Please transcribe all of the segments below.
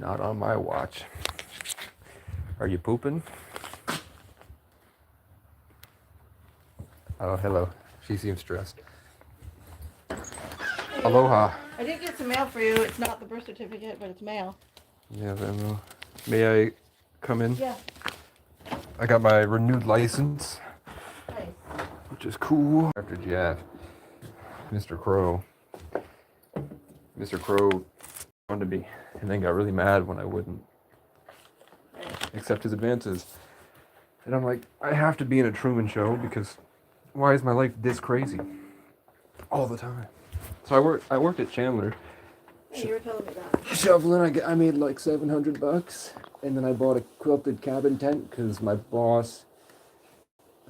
Not on my watch. Are you pooping? Oh, hello. She seems stressed. Aloha. I did get some mail for you. It's not the birth certificate, but it's mail. Yeah, then, may I come in? Yeah. I got my renewed license, Nice. which is cool. After Jeff, Mr. Crow. Mr. Crow wanted me, and then got really mad when I wouldn't accept his advances. And I'm like, I have to be in a Truman Show because why is my life this crazy all the time? So I worked at Chandler. Hey, you were telling me that. Shoveling, I made like $700, and then I bought a quilted cabin tent because my boss,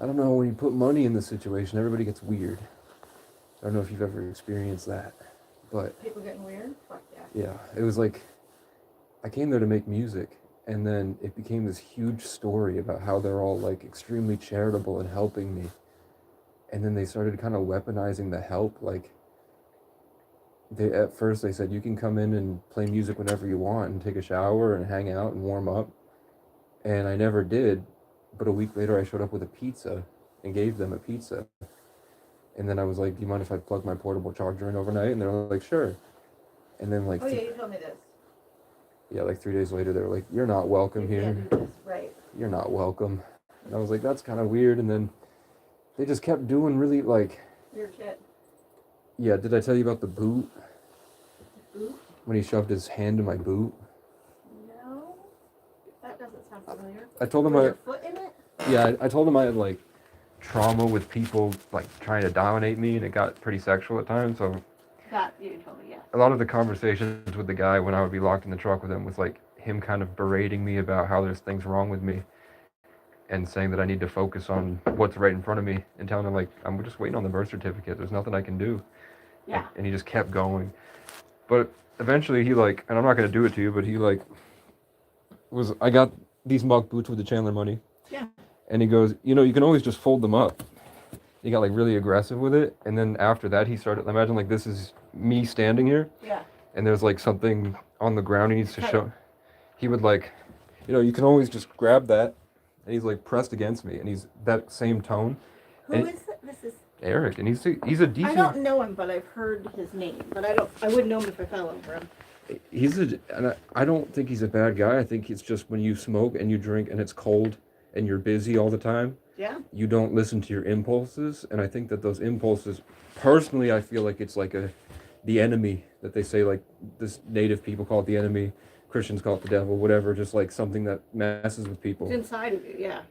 I don't know, when you put money in the situation, everybody gets weird. I don't know if you've ever experienced that, but People getting weird? Fuck yeah. yeah, it was like, I came there to make music, and then it became this huge story about how they're all like extremely charitable and helping me. And then they started kind of weaponizing the help, like, at first they said you can come in and play music whenever you want and take a shower and hang out and warm up, and I never did. But a week later I showed up with a pizza and gave them a pizza, and then I was like, do you mind if I plug my portable charger in overnight? And they're like, sure. And then like Oh yeah, you told me this. yeah, like 3 days later they were like, you're not welcome You here. can't do this, right. You're not welcome. And I was like, that's kind of weird. And then they just kept doing really like, Weird shit. yeah, did I tell you about the boot? Boot? When he shoved his hand in my boot? No. That doesn't sound familiar. I told him Was your foot in it? yeah, I told him I had like trauma with people like trying to dominate me, and it got pretty sexual at times. So That you told me, yeah. a lot of the conversations with the guy when I would be locked in the truck with him was like him kind of berating me about how there's things wrong with me, and saying that I need to focus on what's right in front of me, and telling him like, I'm just waiting on the birth certificate. There's nothing I can do. Yeah. And he just kept going. But eventually he like, and I'm not going to do it to you, but he like I got these mock boots with the Chandler money. Yeah. And he goes, you know, you can always just fold them up. He got like really aggressive with it. And then after that, he started, imagine like this is me standing here. Yeah. And there's like something on the ground he needs to Cut show. He would like, you know, you can always just grab that. And he's like pressed against me. And he's that same tone. Who And is it? This is. Eric. And he's a decent. I don't know him, but I've heard his name. But I wouldn't know him if I fell over him. And I don't think he's a bad guy. I think it's just when you smoke and you drink and it's cold and you're busy all the time, Yeah. you don't listen to your impulses. And I think that those impulses, personally, I feel like it's like the enemy that they say, like this native people call it the enemy, Christians call it the devil, whatever, just like something that messes with people. It's inside of you, yeah.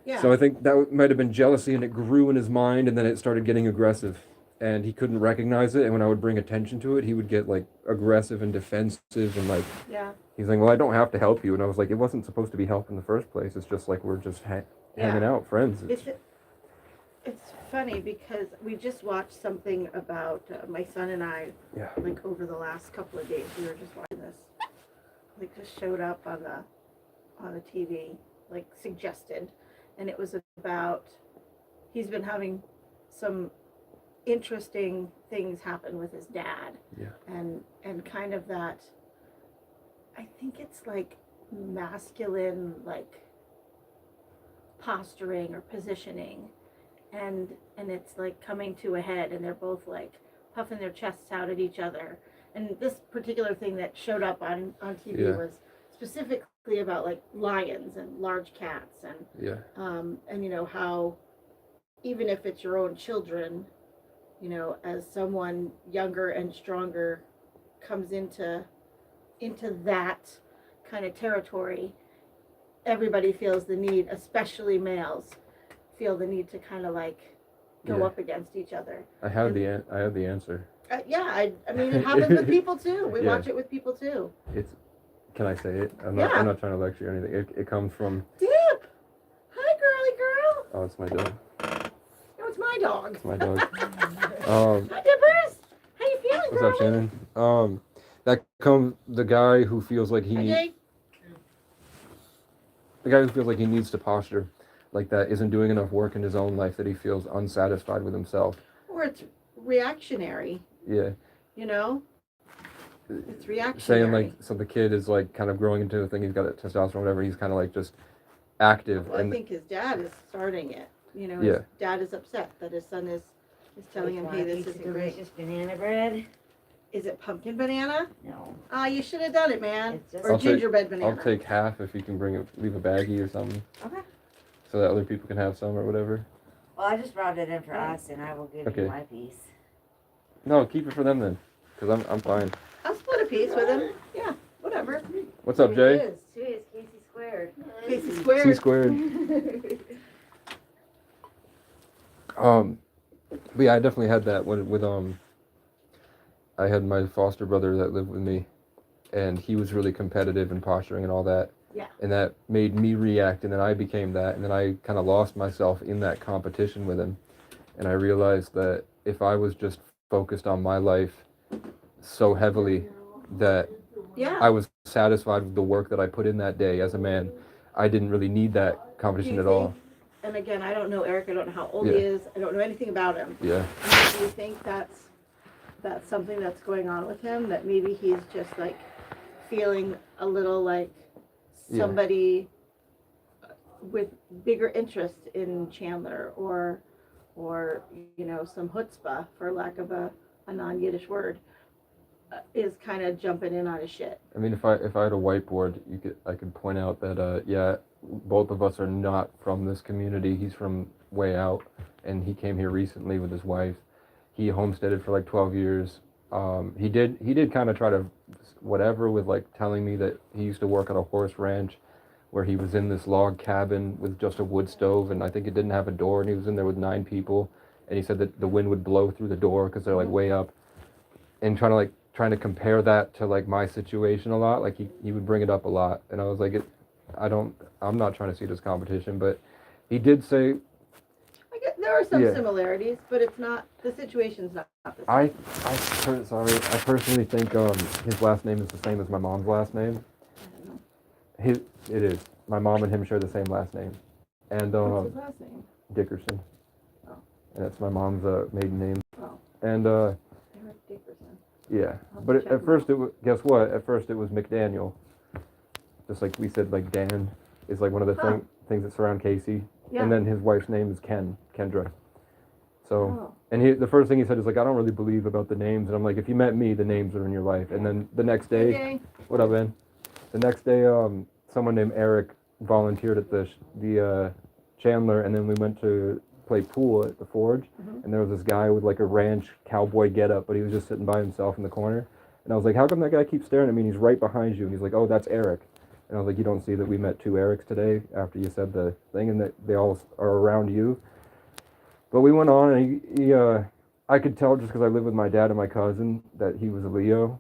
Yeah. So I think that might have been jealousy, and it grew in his mind, and then it started getting aggressive. And he couldn't recognize it, and when I would bring attention to it, he would get like aggressive and defensive, and like Yeah. he's like, well, I don't have to help you. And I was like, it wasn't supposed to be help in the first place. It's just like we're just hanging out, friends. It's funny because we just watched something about my son and I, Yeah. like over the last couple of days. We were just watching this, like just showed up on the TV, like suggested, and it was about he's been having some interesting things happen with his dad, Yeah. and kind of that. I think it's like masculine, like posturing or positioning, and it's like coming to a head, and they're both like puffing their chests out at each other. And this particular thing that showed up on TV Yeah. was specifically about like lions and large cats, and Yeah. and you know how even if it's your own children, you know, as someone younger and stronger comes into that kind of territory, everybody feels the need, especially males, feel the need to kind of like go Yeah. up against each other. I had the answer. Yeah, I mean, it happens with people too. We Yeah. watch it with people too. Can I say it? I'm Yeah. not not trying to lecture or anything. It comes from, Dip! Hi, girly girl! oh, it's my dog. No, it's my dog. It's my dog. Hi, Dippers! How you feeling, What's girl? up, Shannon? That comes the guy who feels like he Hi, Jay. the guy who feels like he needs to posture like that isn't doing enough work in his own life, that he feels unsatisfied with himself. Or it's reactionary, Yeah. you know? It's reactionary. saying like, so the kid is like kind of growing into a thing, he's got a testosterone, whatever, he's kind of like just active. Well, I and think his dad is starting it. You know, Yeah. his dad is upset that his son is telling him, hey, this isn't great. Just banana bread? Is it pumpkin banana? No. Ah, you should have done it, man. It's just- Or gingerbread banana. I'll take half if you can leave a baggie or something. Okay. So that other people can have some or whatever. Well, I just brought it in for us, and I will give Okay. you my piece. No, keep it for them then, because I'm fine. I'll split a piece with him. Yeah, whatever. What's up, Jay? It is. Two is Casey squared. Casey squared. C squared. But yeah, I definitely had that with I had my foster brother that lived with me, and he was really competitive and posturing and all that. Yeah. And that made me react, and then I became that, and then I kind of lost myself in that competition with him, and I realized that if I was just focused on my life so heavily that Yeah. I was satisfied with the work that I put in that day as a man, I didn't really need that competition at all. And again, I don't know Eric. I don't know how old Yeah. he is. I don't know anything about him. Yeah. Do you think that's something that's going on with him? That maybe he's just like feeling a little like somebody with bigger interest in Chandler, or you know, some chutzpah, for lack of a non-Yiddish word, is kind of jumping in on his shit. I mean, if I had a whiteboard, I could point out that yeah, both of us are not from this community. He's from way out, and he came here recently with his wife. He homesteaded for like 12 years. He did kind of try to whatever with like telling me that he used to work at a horse ranch where he was in this log cabin with just a wood stove, and I think it didn't have a door, and he was in there with 9 people, and he said that the wind would blow through the door because they're like way up, and trying to compare that to like my situation a lot. Like he would bring it up a lot, and I was like, I'm not trying to see it as competition, but he did say, I guess there are some Yeah. similarities, but it's not, the situation's not the same. I personally think his last name is the same as my mom's last name. I don't know. It is. My mom and him share the same last name, and What's his last name? Dickerson. Oh. And that's my mom's maiden name. Oh. And Eric Dickerson. yeah, I'll but check at him first it was, guess what? At first it was McDaniel. Just like we said, like Dan is like one of the things that surround Casey. Yeah. And then his wife's name is Kendra. So, Oh. and the first thing he said is like, I don't really believe about the names. And I'm like, if you met me, the names are in your life. And then the next day, Okay. what up, man? The next day, someone named Eric volunteered at the Chandler, and then we went to play pool at the Forge, and there was this guy with like a ranch cowboy getup, but he was just sitting by himself in the corner. And I was like, how come that guy keeps staring at me? And he's right behind you. And he's like, oh, that's Eric. And I was like, you don't see that we met 2 Erics today after you said the thing, and that they all are around you. But we went on, and I could tell just because I live with my dad and my cousin that he was a Leo.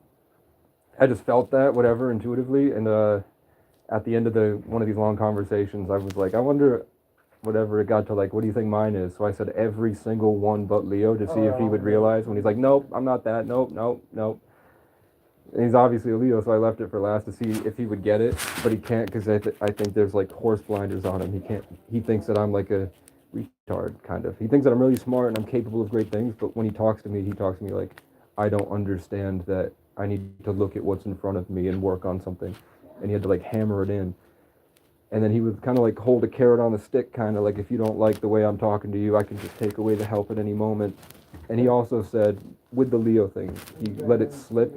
I just felt that, whatever, intuitively. And at the end of one of these long conversations, I was like, I wonder, whatever, it got to like, what do you think mine is? So I said every single one but Leo to see if he would realize. When he's like, nope, I'm not that. Nope, nope, nope. And he's obviously a Leo, so I left it for last to see if he would get it. But he can't, because I think there's like horse blinders on him. He can't. He thinks that I'm like a retard, kind of. He thinks that I'm really smart and I'm capable of great things. But when he talks to me like I don't understand that I need to look at what's in front of me and work on something. And he had to like hammer it in. And then he would kind of like hold a carrot on the stick, kind of like, if you don't like the way I'm talking to you, I can just take away the help at any moment. And he also said, with the Leo thing, he let it slip,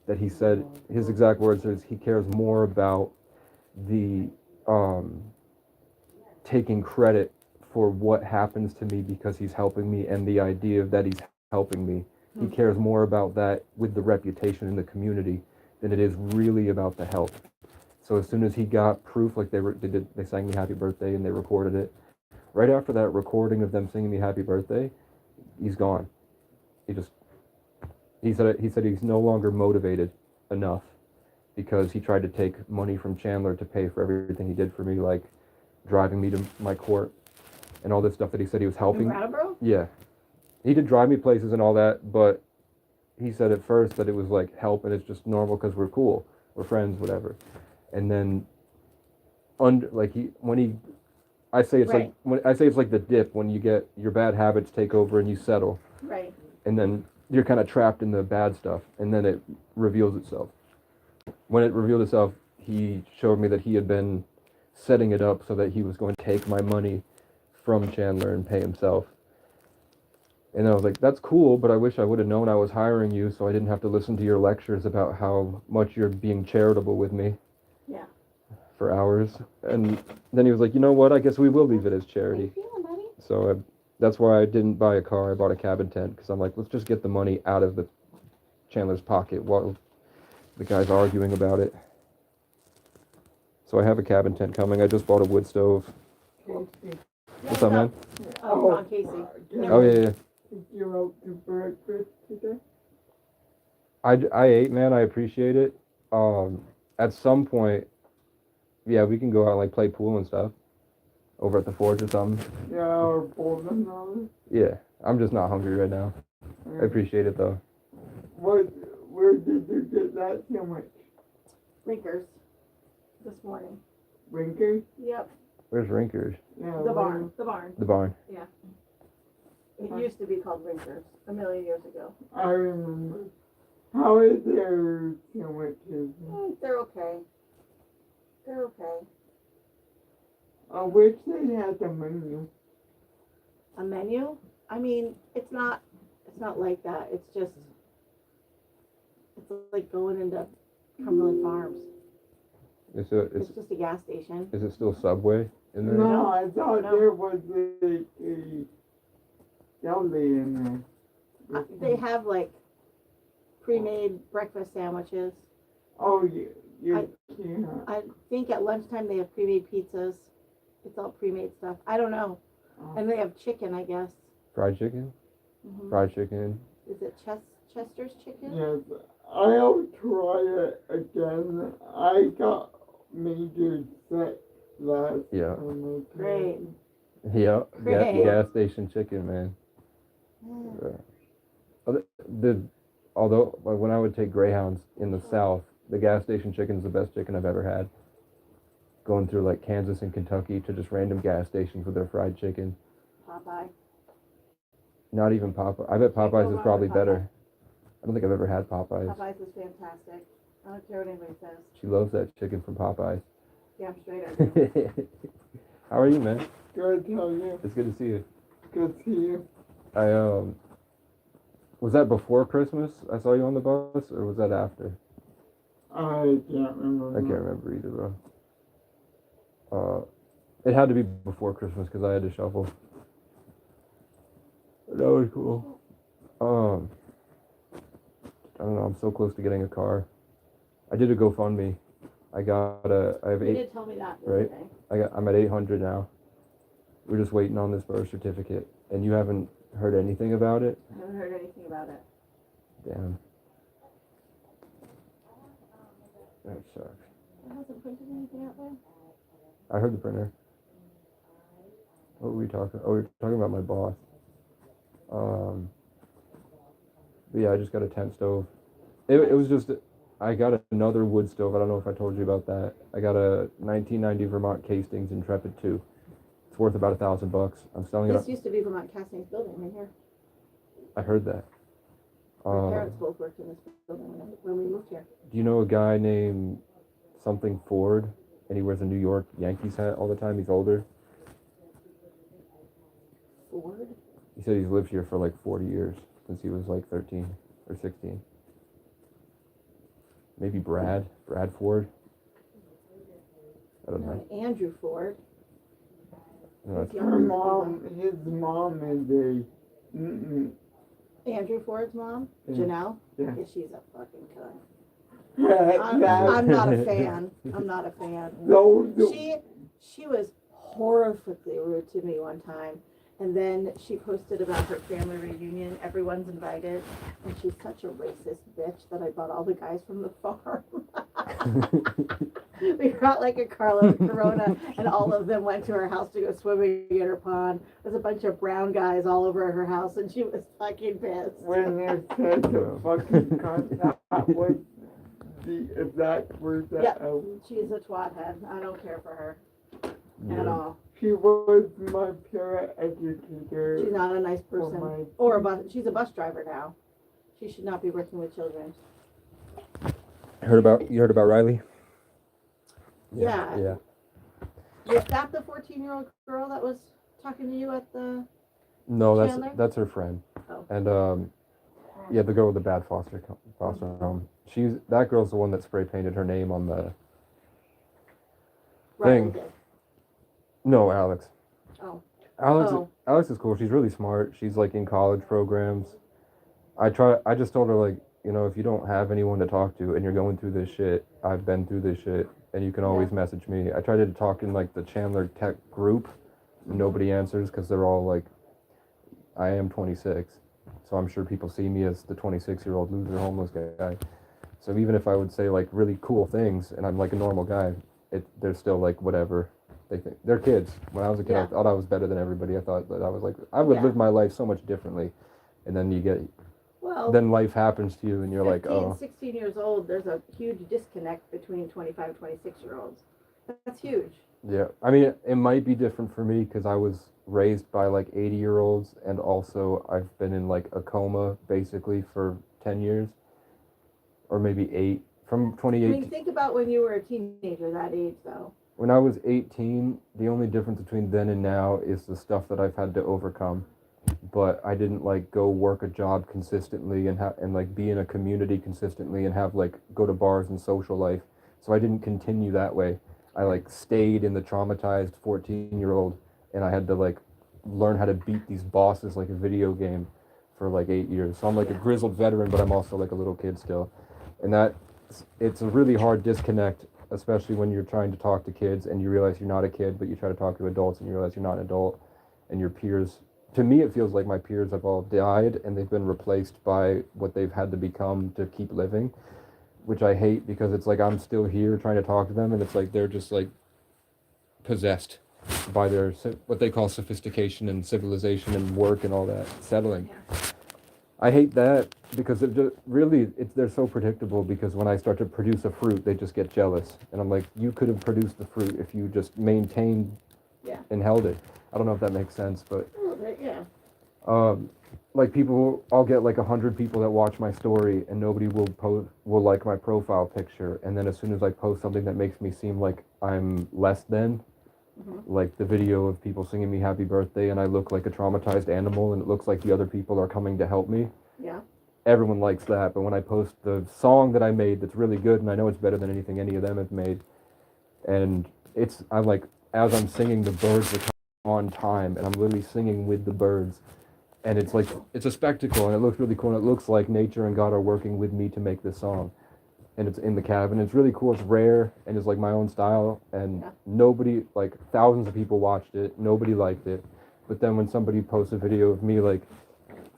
that he said, his exact words is, he cares more about the taking credit for what happens to me because he's helping me, and the idea that he's helping me. He cares more about that with the reputation in the community than it is really about the help. So as soon as he got proof, like they sang me happy birthday and they recorded it. Right after that recording of them singing me happy birthday, he's gone. He said he's no longer motivated enough because he tried to take money from Chandler to pay for everything he did for me, like driving me to my court and all this stuff that he said he was helping. In Brattleboro? Yeah. He did drive me places and all that, but he said at first that it was like help and it's just normal because we're cool, we're friends, whatever. And then I say it's Right. like, when I say it's like the dip, when you get your bad habits take over and you settle. Right. And then you're kind of trapped in the bad stuff, and then it reveals itself. When it revealed itself, he showed me that he had been setting it up so that he was going to take my money from Chandler and pay himself. And I was like, that's cool, but I wish I would have known I was hiring you so I didn't have to listen to your lectures about how much you're being charitable with me. Yeah. For hours. And then he was like, you know what, I guess we will leave it as How you charity. feeling, buddy? So that's why I didn't buy a car. I bought a cabin tent because I'm like, let's just get the money out of the Chandler's pocket while the guy's arguing about it. So I have a cabin tent coming. I just bought a wood stove. What's up, man? Oh, Ron Casey. Oh, yeah. You out to breakfast today? I ate, man. I appreciate it. At some point, yeah, we can go out and like play pool and stuff over at the forge or something. Yeah, or bowling alley. Yeah, I'm just not hungry right now. I appreciate it though. Where did you get that sandwich? Rinkers. This morning. Winker? Yep. Where's Rinkers? Yeah. The barn. The barn. The barn. It used to be called Rinkers a million years ago. I remember. How is their sandwiches? They're okay. They're okay. I wish they had a menu. A menu? I mean, it's not like that. It's just, it's like going into Cumberland Farms. It's It's just a gas station. is it still Subway in there? No, I thought No. there was a deli in there. They have like pre-made breakfast sandwiches. Oh, you can't. I think at lunchtime they have pre-made pizzas. It's all pre-made stuff. I don't know. And they have chicken, I guess. Fried chicken? Hmm Fried chicken. Is it Chester's chicken? Yes, I'll try it again. I got major sick last Yeah. time. Great. Yeah. Great. Gas station chicken, man. Although when I would take Greyhounds in the South, the gas station chicken is the best chicken I've ever had. Going through like Kansas and Kentucky to just random gas stations with their fried chicken. Popeye. Not even Popeye. I bet Can't go Popeyes wrong is with probably Popeye. better. I don't think I've ever had Popeyes. Popeyes is fantastic. I don't care what anybody says. She loves that chicken from Popeyes. Yeah, I'm straight up. How are you, man? Good, how you? It's good to see you. Good to see you. Was that before Christmas? I saw you on the bus, or was that after? I can't remember. I can't remember either, bro. It had to be before Christmas because I had to shuffle. That was cool. I don't know. I'm so close to getting a car. I did a GoFundMe. I have You eight. did tell me that the Right. other day. I'm at 800 now. We're just waiting on this birth certificate, and you haven't heard anything about it. I haven't heard anything about it. Damn. That sucks. It hasn't printed anything out there? I heard the printer. What were we talking? Oh, we were talking about my boss. But yeah, I just got a tent stove. It was just, I got another wood stove. I don't know if I told you about that. I got a 1990 Vermont Castings Intrepid 2. It's worth about $1,000. I'm selling it. This used to be Vermont Castings building right here. I heard that. My parents both worked in this building when we moved here. Do you know a guy named something Ford? And he wears a New York Yankees hat all the time. He's older. Ford? He said he's lived here for like 40 years since he was like 13 or 16. Maybe Brad Ford. I don't know. No, Andrew Ford. No, He's it's- Her mom, his mom is Andrew Ford's mom, Yeah. Janelle. Yeah. She's a fucking cunt. I'm I'm not a fan. I'm not a fan. No, She was horrifically rude to me one time, and then she posted about her family reunion. Everyone's invited, and she's such a racist bitch that I bought all the guys from the farm. We brought like a carload of Corona, and all of them went to her house to go swimming in her pond. There's a bunch of brown guys all over her house, and she was fucking pissed. when you said the fucking cunt, that was the exact word that Yeah. I was. She's a twat head. I don't care for her at yeah. all. She was my peer educator. She's not a nice for person. my- Or a bus. She's a bus driver now. She should not be working with children. You heard about Riley? Yeah. Yeah. Was that the 14-year-old girl that was talking to you at the? No, Chandler? that's her friend. Oh. And yeah, the girl with the bad foster home. That girl's the one that spray painted her name on the Riley thing. did. No, Alex. Oh. Alex Oh. Alex is cool. She's really smart. She's like in college programs. I just told her, like, you know, if you don't have anyone to talk to and you're going through this shit, I've been through this shit, and you can always message me. I tried to talk in like the Chandler Tech group. Nobody answers because they're all like, I am 26, so I'm sure people see me as the 26-year-old loser homeless guy. So even if I would say like really cool things and I'm like a normal guy, they're still like whatever. They think they're kids. When I was a kid, I thought I was better than everybody. I thought that I was like, I would live my life so much differently, and then then life happens to you and you're 15, like, oh. 16 years old, there's a huge disconnect between 25, 26-year-olds. That's huge. Yeah, I mean, it might be different for me because I was raised by like 80-year-olds, and also I've been in like a coma basically for 10 years, or maybe 8, from I 2018. mean, think about when you were a teenager, that age, though. When I was 18, the only difference between then and now is the stuff that I've had to overcome. But I didn't like go work a job consistently and like be in a community consistently and have like go to bars and social life. So I didn't continue that way. I like stayed in the traumatized 14-year-old, and I had to like learn how to beat these bosses like a video game for like 8 years. So I'm like a grizzled veteran, but I'm also like a little kid still. And it's a really hard disconnect, especially when you're trying to talk to kids and you realize you're not a kid, but you try to talk to adults and you realize you're not an adult, and your peers, to me it feels like my peers have all died and they've been replaced by what they've had to become to keep living, which I hate because it's like I'm still here trying to talk to them, and it's like they're just like possessed by their what they call sophistication and civilization and work and all that settling. I hate that because it just really they're so predictable, because when I start to produce a fruit, they just get jealous, and I'm like, you could have produced the fruit if you just maintained and held it. I don't know if that makes sense, but A little bit, yeah. like I'll get like 100 people that watch my story, and nobody will like my profile picture, and then as soon as I post something that makes me seem like I'm less than, like the video of people singing me happy birthday and I look like a traumatized animal and it looks like the other people are coming to help me. Yeah. Everyone likes that, but when I post the song that I made that's really good, and I know it's better than anything any of them have made, and I'm like, as I'm singing, the birds are coming on time, and I'm literally singing with the birds, and it's like, it's a spectacle, and it looks really cool, and it looks like nature and God are working with me to make this song, and it's in the cabin. It's really cool. It's rare, and it's like my own style, and nobody, like thousands of people watched it, nobody liked it, but then when somebody posts a video of me like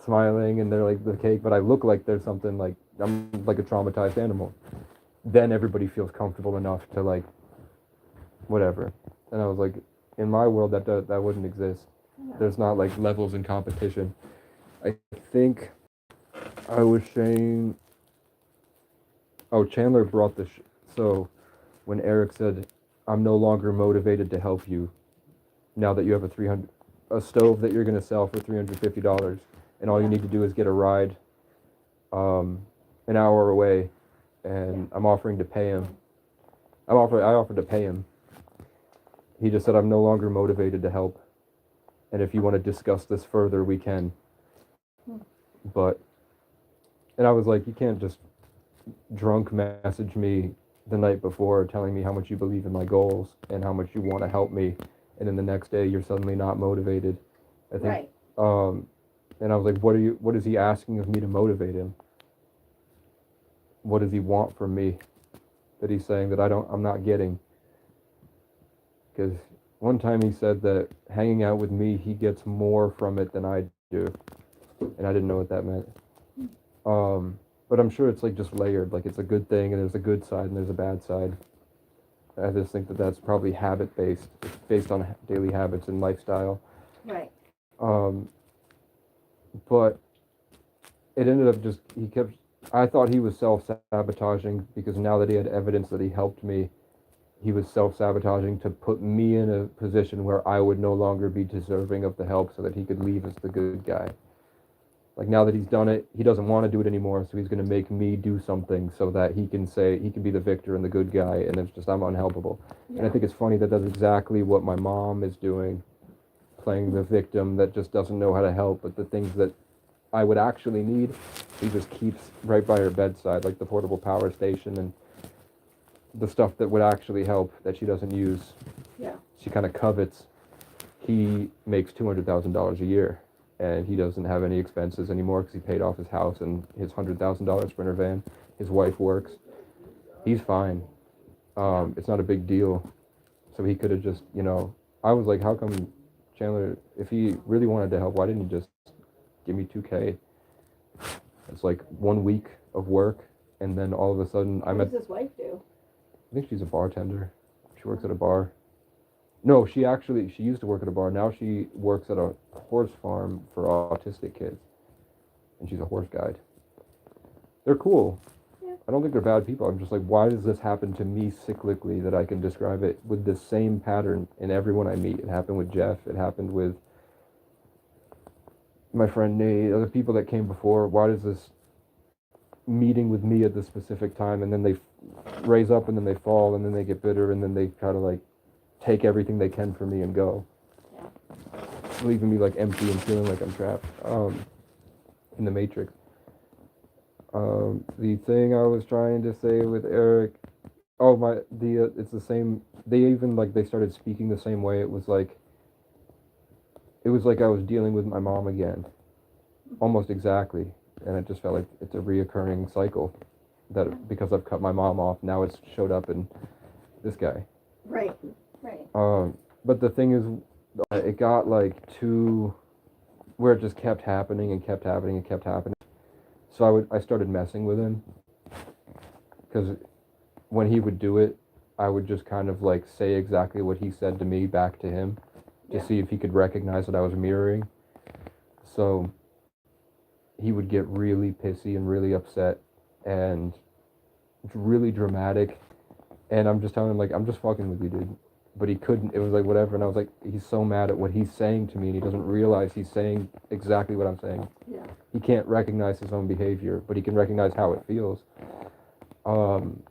smiling and they're like the cake, but I look like there's something like I'm like a traumatized animal, then everybody feels comfortable enough to like whatever. And I was like, in my world that wouldn't exist. There's not like levels in competition. I think I was saying, oh, Chandler brought this so when Eric said, I'm no longer motivated to help you now that you have a stove that you're going to sell for $350, and all you need to do is get a ride an hour away, and I'm offering to pay him. I offered to pay him. He just said, I'm no longer motivated to help, and if you want to discuss this further, we can. And I was like, you can't just drunk message me the night before telling me how much you believe in my goals and how much you want to help me, and then the next day you're suddenly not motivated. I think and I was like, what is he asking of me to motivate him? What does he want from me that he's saying that I'm not getting? Because one time he said that hanging out with me, he gets more from it than I do, and I didn't know what that meant. But I'm sure it's like just layered, like it's a good thing and there's a good side and there's a bad side. I just think that that's probably habit based. It's based on daily habits and lifestyle. Right. But it ended up I thought he was self-sabotaging, because now that he had evidence that he helped me, he was self-sabotaging to put me in a position where I would no longer be deserving of the help so that he could leave as the good guy. Like now that he's done it, he doesn't want to do it anymore, so he's going to make me do something so that he can say he can be the victor and the good guy, and it's just I'm unhelpable. And I think it's funny that that's exactly what my mom is doing, playing the victim that just doesn't know how to help, but the things that I would actually need, he just keeps right by her bedside, like the portable power station and the stuff that would actually help that she doesn't use. Yeah. She kind of covets. He makes $200,000 a year, and he doesn't have any expenses anymore because he paid off his house and his $100,000 Sprinter van. His wife works. He's fine. It's not a big deal. So he could have just, I was like, how come Chandler, if he really wanted to help, why didn't he just give me $2K? It's like 1 week of work, and then all of a sudden What does his wife do? I think she's a bartender. She works at a bar. No, she used to work at a bar. Now she works at a horse farm for autistic kids. And she's a horse guide. They're cool. Yeah. I don't think they're bad people. I'm just like, why does this happen to me cyclically that I can describe it with the same pattern in everyone I meet? It happened with Jeff. It happened with my friend Nate, other people that came before. Why does this meeting with me at this specific time, and then they raise up and then they fall and then they get bitter and then they try to like take everything they can from me and go, leaving me like empty and feeling like I'm trapped in the matrix. The thing I was trying to say with Eric, it's the same. They even like they started speaking the same way. It was like I was dealing with my mom again, almost exactly, and it just felt like it's a reoccurring cycle. That because I've cut my mom off, now it's showed up in this guy. Right. But the thing is, it got like too, where it just kept happening and kept happening and kept happening. So I started messing with him, because when he would do it, I would just kind of like say exactly what he said to me back to him, to see if he could recognize that I was mirroring. So he would get really pissy and really upset and really dramatic, and I'm just telling him like, I'm just fucking with you, dude. But he couldn't. It was like whatever, and I was like, he's so mad at what he's saying to me, and he doesn't realize he's saying exactly what I'm saying. Yeah. He can't recognize his own behavior, but he can recognize how it feels. And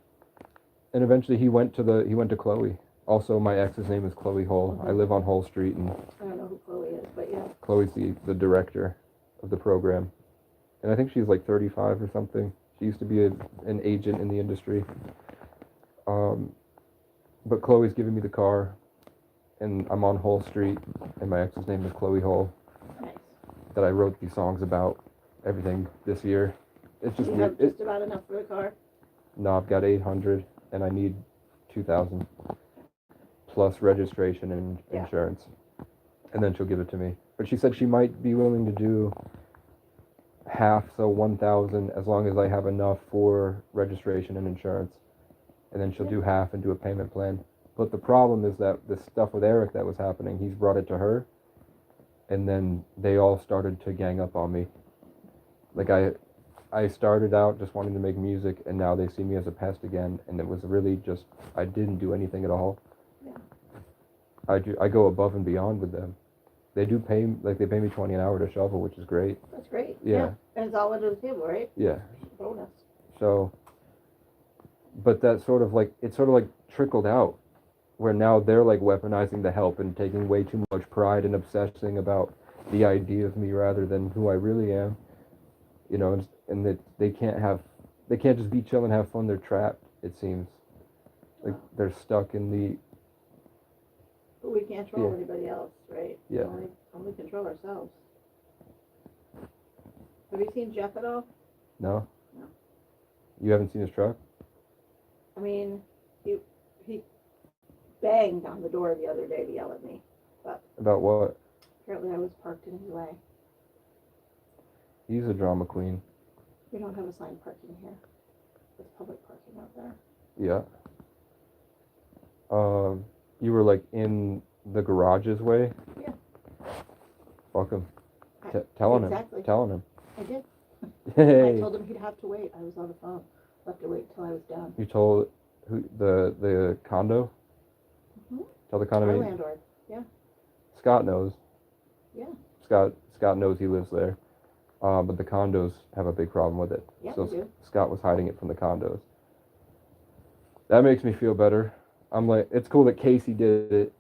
eventually he went to Chloe. Also, my ex's name is Chloe Hull. I live on Hull Street, and I don't know who Chloe is, but yeah. Chloe's the director of the program, and I think she's like 35 or something. She used to be an agent in the industry. But Chloe's giving me the car, and I'm on Hull Street, and my ex's name is Chloe Hull. Nice. That I wrote these songs about everything this year. It's just Do you have just about enough for the car? No, I've got 800, and I need 2,000 plus registration and insurance, and then she'll give it to me. But she said she might be willing to do half, so 1,000, as long as I have enough for registration and insurance. And then she'll do half and do a payment plan. But the problem is that the stuff with Eric that was happening, he's brought it to her, and then they all started to gang up on me. Like I started out just wanting to make music, and now they see me as a pest again, and it was really just, I didn't do anything at all. Yeah. I go above and beyond with them. They do pay, like they pay me 20 an hour to shovel, which is great. That's great. Yeah. And it's all under the table, right? Yeah. Bonus. So, but that sort of like, it sort of like trickled out, where now they're like weaponizing the help and taking way too much pride and obsessing about the idea of me rather than who I really am, and that they can't just be chill and have fun. They're trapped, it seems. Like they're stuck in the. But we can't control anybody else, right? Yeah. We only control ourselves. Have you seen Jeff at all? No? No. You haven't seen his truck? I mean, he banged on the door the other day to yell at me, but About what? apparently I was parked in his way. He's a drama queen. We don't have assigned parking here. It's public parking out there. Yeah. You were like in the garage's way? Yeah. Fuck him. I- Telling exactly. him. I did. Hey. I told him he'd have to wait. I was on the phone. Left to wait until I was done. You told who the condo? Mhm. Tell the Our condominium. landlord. Yeah. Scott knows. Yeah. Scott knows he lives there. But the condos have a big problem with it. Yeah, So they do. Scott was hiding it from the condos. That makes me feel better. I'm like, it's cool that Casey did it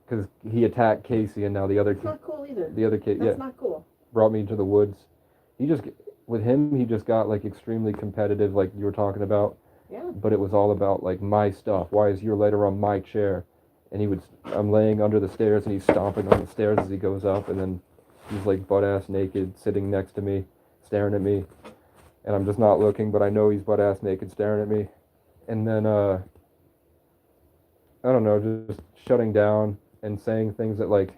because he attacked Casey, and now the other It's not cool either. kid, That's not cool. brought me into the woods. He just with him, he just got like extremely competitive, like you were talking about. Yeah. But it was all about like my stuff. Why is your letter on my chair? And I'm laying under the stairs, and he's stomping on the stairs as he goes up, and then he's like butt ass naked, sitting next to me, staring at me, and I'm just not looking, but I know he's butt ass naked, staring at me, and then I don't know, just shutting down and saying things that like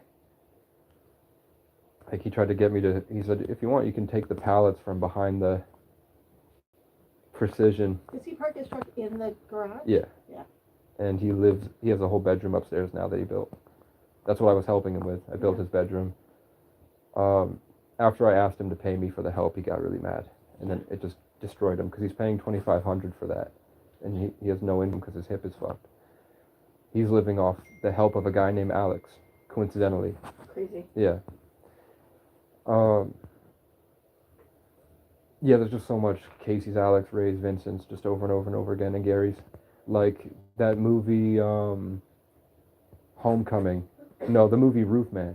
he tried to get me to. He said, if you want, you can take the pallets from behind the Precision. Does he park his truck in the garage? Yeah. Yeah. And he has a whole bedroom upstairs now that he built. That's what I was helping him with. I built his bedroom. After I asked him to pay me for the help, he got really mad. And then it just destroyed him because he's paying $2,500 for that. And he has no income because his hip is fucked. He's living off the help of a guy named Alex, coincidentally. Crazy. Yeah. Yeah, there's just so much Casey's, Alex, Ray's, Vincent's, just over and over and over again, and Gary's. Like that movie, Homecoming. No, the movie Roofman.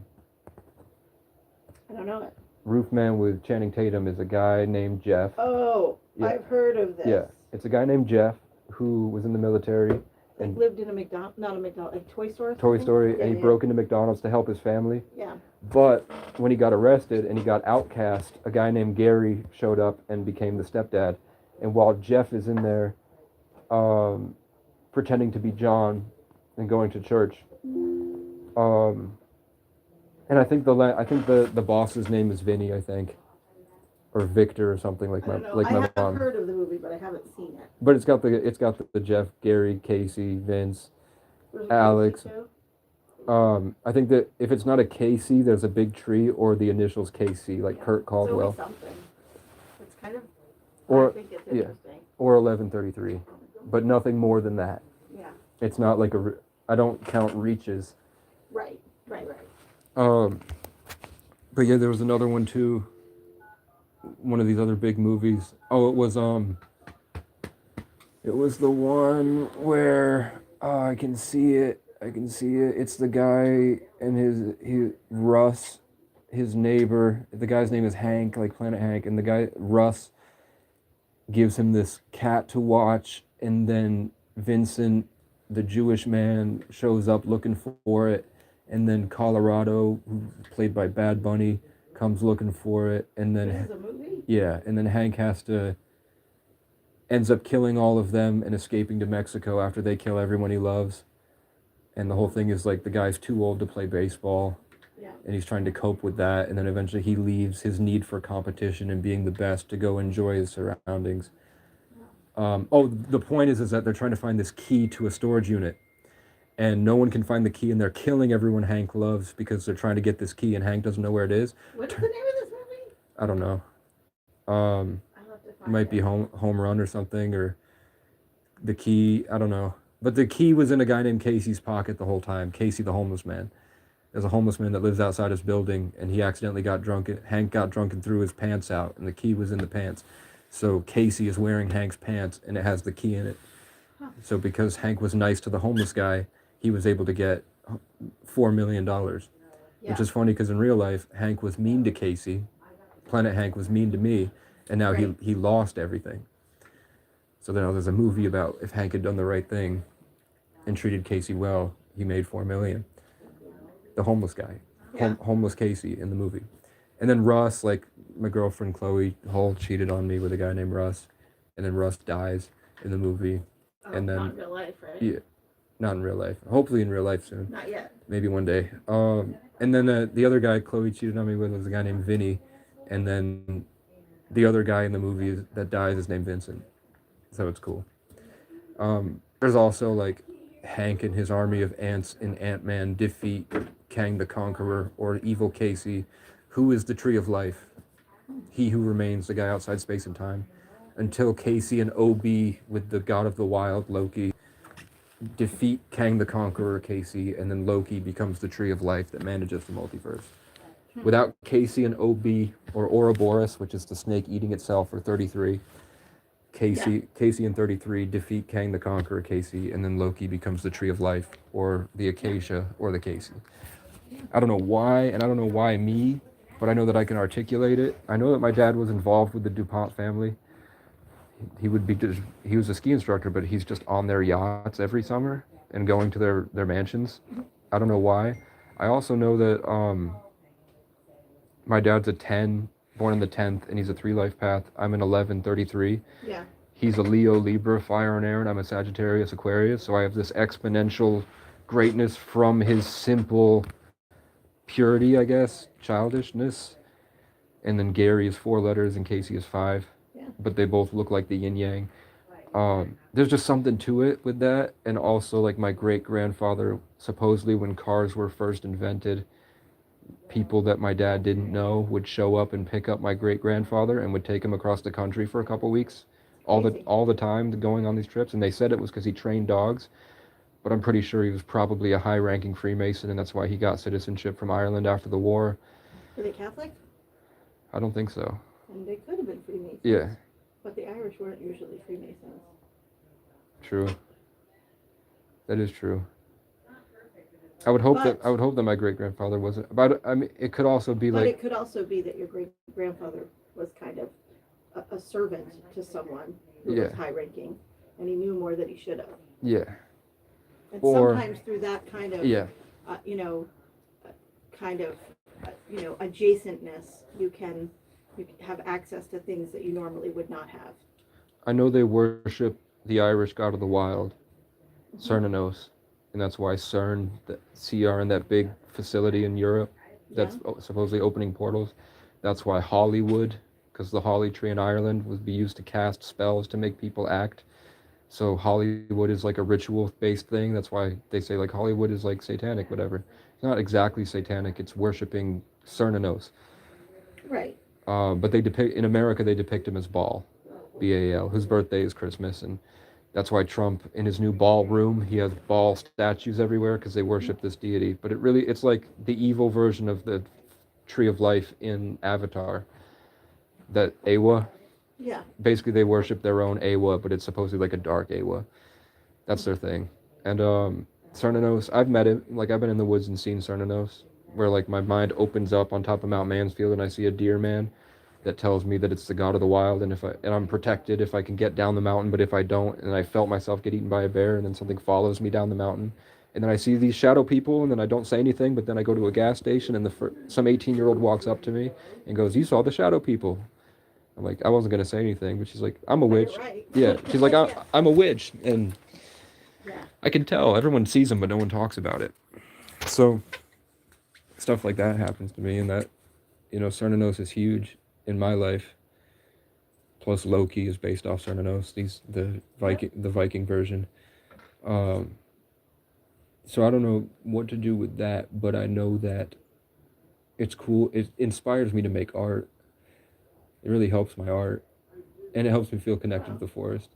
I don't know it. Roofman with Channing Tatum is a guy named Jeff. Oh, Yeah. I've heard of this. Yeah, it's a guy named Jeff who was in the military. Like And lived in a not a McDonald's, like Toy Store or Toy something? Story, Yeah, and he yeah. broke into McDonald's to help his family. Yeah. But when he got arrested and he got outcast, a guy named Gary showed up and became the stepdad. And while Jeff is in there, pretending to be John and going to church, and I think the boss's name is Vinny, I think, or Victor or something like I my don't know. like I my have mom. heard of the movie, but I haven't seen it. But it's got the Jeff, Gary, Casey, Vince. Where's Alex. Casey too? I think that if it's not a Casey, there's a big tree or the initials KC, like Yeah. Kurt It's Caldwell, always something. It's kind of. Or- I think it's yeah. interesting. or 1133, but nothing more than that. Yeah. It's not like I don't count reaches. Right. Right. But yeah, there was another one too. One of these other big movies. Oh, it was the one where I can see it. It's the guy and Russ, his neighbor. The guy's name is Hank, like Planet Hank, and the guy Russ gives him this cat to watch, and then Vincent, the Jewish man, shows up looking for it, and then Colorado, who's played by Bad Bunny, comes looking for it, and then This is a movie? yeah, and then Hank ends up killing all of them and escaping to Mexico after they kill everyone he loves. And the whole thing is like the guy's too old to play baseball, Yeah. and he's trying to cope with that, and then eventually he leaves his need for competition and being the best to go enjoy his surroundings. The point is that they're trying to find this key to a storage unit, and no one can find the key, and they're killing everyone Hank loves because they're trying to get this key, and Hank doesn't know where it is. What is the name of this movie? I don't know. I'll have to It find might be Home Run or something, or the key. I don't know. But the key was in a guy named Casey's pocket the whole time. Casey, the homeless man. There's a homeless man that lives outside his building, and he accidentally got drunk. Hank got drunk and threw his pants out, and the key was in the pants. So Casey is wearing Hank's pants, and it has the key in it. Huh. So because Hank was nice to the homeless guy, he was able to get $4 million. Yeah. Which is funny because in real life, Hank was mean to Casey. Planet Hank was mean to me, and now Right. he lost everything. So now there's a movie about if Hank had done the right thing and treated Casey well, he made $4 million. The homeless guy, Yeah. homeless Casey in the movie, and then Russ, like my girlfriend Chloe Hull, cheated on me with a guy named Russ, and then Russ dies in the movie. Oh, and then- not in real life, right? Yeah, not in real life. Hopefully in real life soon. Not yet. Maybe one day. And then the other guy Chloe cheated on me with was a guy named Vinny, and then the other guy in the movie that dies is named Vincent. So it's cool. There's also like Hank and his army of ants in Ant-Man defeat Kang the Conqueror, or evil Casey, who is the Tree of Life. He who remains, the guy outside space and time, until Casey and OB with the God of the Wild, Loki, defeat Kang the Conqueror, Casey, and then Loki becomes the Tree of Life that manages the multiverse. Without Casey and OB or Ouroboros, which is the snake eating itself, or 33. Casey and 33 defeat Kang the Conqueror, Casey, and then Loki becomes the Tree of Life, or the Acacia, or the Casey. I don't know why, and I don't know why me, but I know that I can articulate it. I know that my dad was involved with the DuPont family. He was a ski instructor, but he's just on their yachts every summer and going to their mansions. I don't know why. I also know that my dad's a 10, born in the 10th, and he's a 3 life path. I'm an 11, 33. Yeah. He's a Leo, Libra, Fire and Air, and I'm a Sagittarius, Aquarius. So I have this exponential greatness from his simple purity, I guess, childishness. And then Gary is 4 letters and Casey is 5. Yeah. But they both look like the yin yang. There's just something to it with that. And also, like, my great grandfather, supposedly when cars were first invented, people that my dad didn't know would show up and pick up my great grandfather and would take him across the country for a couple weeks, all the time, going on these trips. And they said it was because he trained dogs, but I'm pretty sure he was probably a high-ranking Freemason, and that's why he got citizenship from Ireland after the war. Were they Catholic? I don't think so. And they could have been Freemasons. Yeah. But the Irish weren't usually Freemasons. True. That is true. I would hope that my great grandfather wasn't. But I mean, it could also be But it could also be that your great grandfather was kind of a servant to someone who was high ranking, and he knew more than he should have. Yeah. And sometimes through that kind of adjacentness, you can have access to things that you normally would not have. I know they worship the Irish god of the wild, Cernunnos, and that's why CERN, the CERN, that big facility in Europe that's supposedly opening portals. That's why Hollywood, because the holly tree in Ireland would be used to cast spells to make people act. So Hollywood is like a ritual-based thing. That's why they say like Hollywood is like satanic, whatever. It's not exactly satanic. It's worshiping Cernunnos. Right. But in America they depict him as Baal, B-A-L, whose birthday is Christmas, and that's why Trump, in his new ballroom, he has Baal statues everywhere because they worship this deity. But it's like the evil version of the Tree of Life in Avatar, that Awa. Yeah. Basically, they worship their own Awa, but it's supposedly like a dark Awa. That's their thing. And Cernunnos, I've met him. Like, I've been in the woods and seen Cernunnos, where like my mind opens up on top of Mount Mansfield and I see a deer man that tells me that it's the god of the wild, and I'm protected if I can get down the mountain. But if I don't, and I felt myself get eaten by a bear, and then something follows me down the mountain, and then I see these shadow people, and then I don't say anything, but then I go to a gas station, and some 18-year-old walks up to me and goes, "You saw the shadow people?" I'm like, I wasn't gonna say anything, but she's like, "I'm a witch." Right. Yeah, she's like, I'm a witch, and Yeah. I can tell. Everyone sees them, but no one talks about it. So stuff like that happens to me, and that, Cernunnos is huge in my life. Plus Loki is based off Cernunnos, the Viking version. So I don't know what to do with that, but I know that it's cool. It inspires me to make art. It really helps my art, and it helps me feel connected to the forest.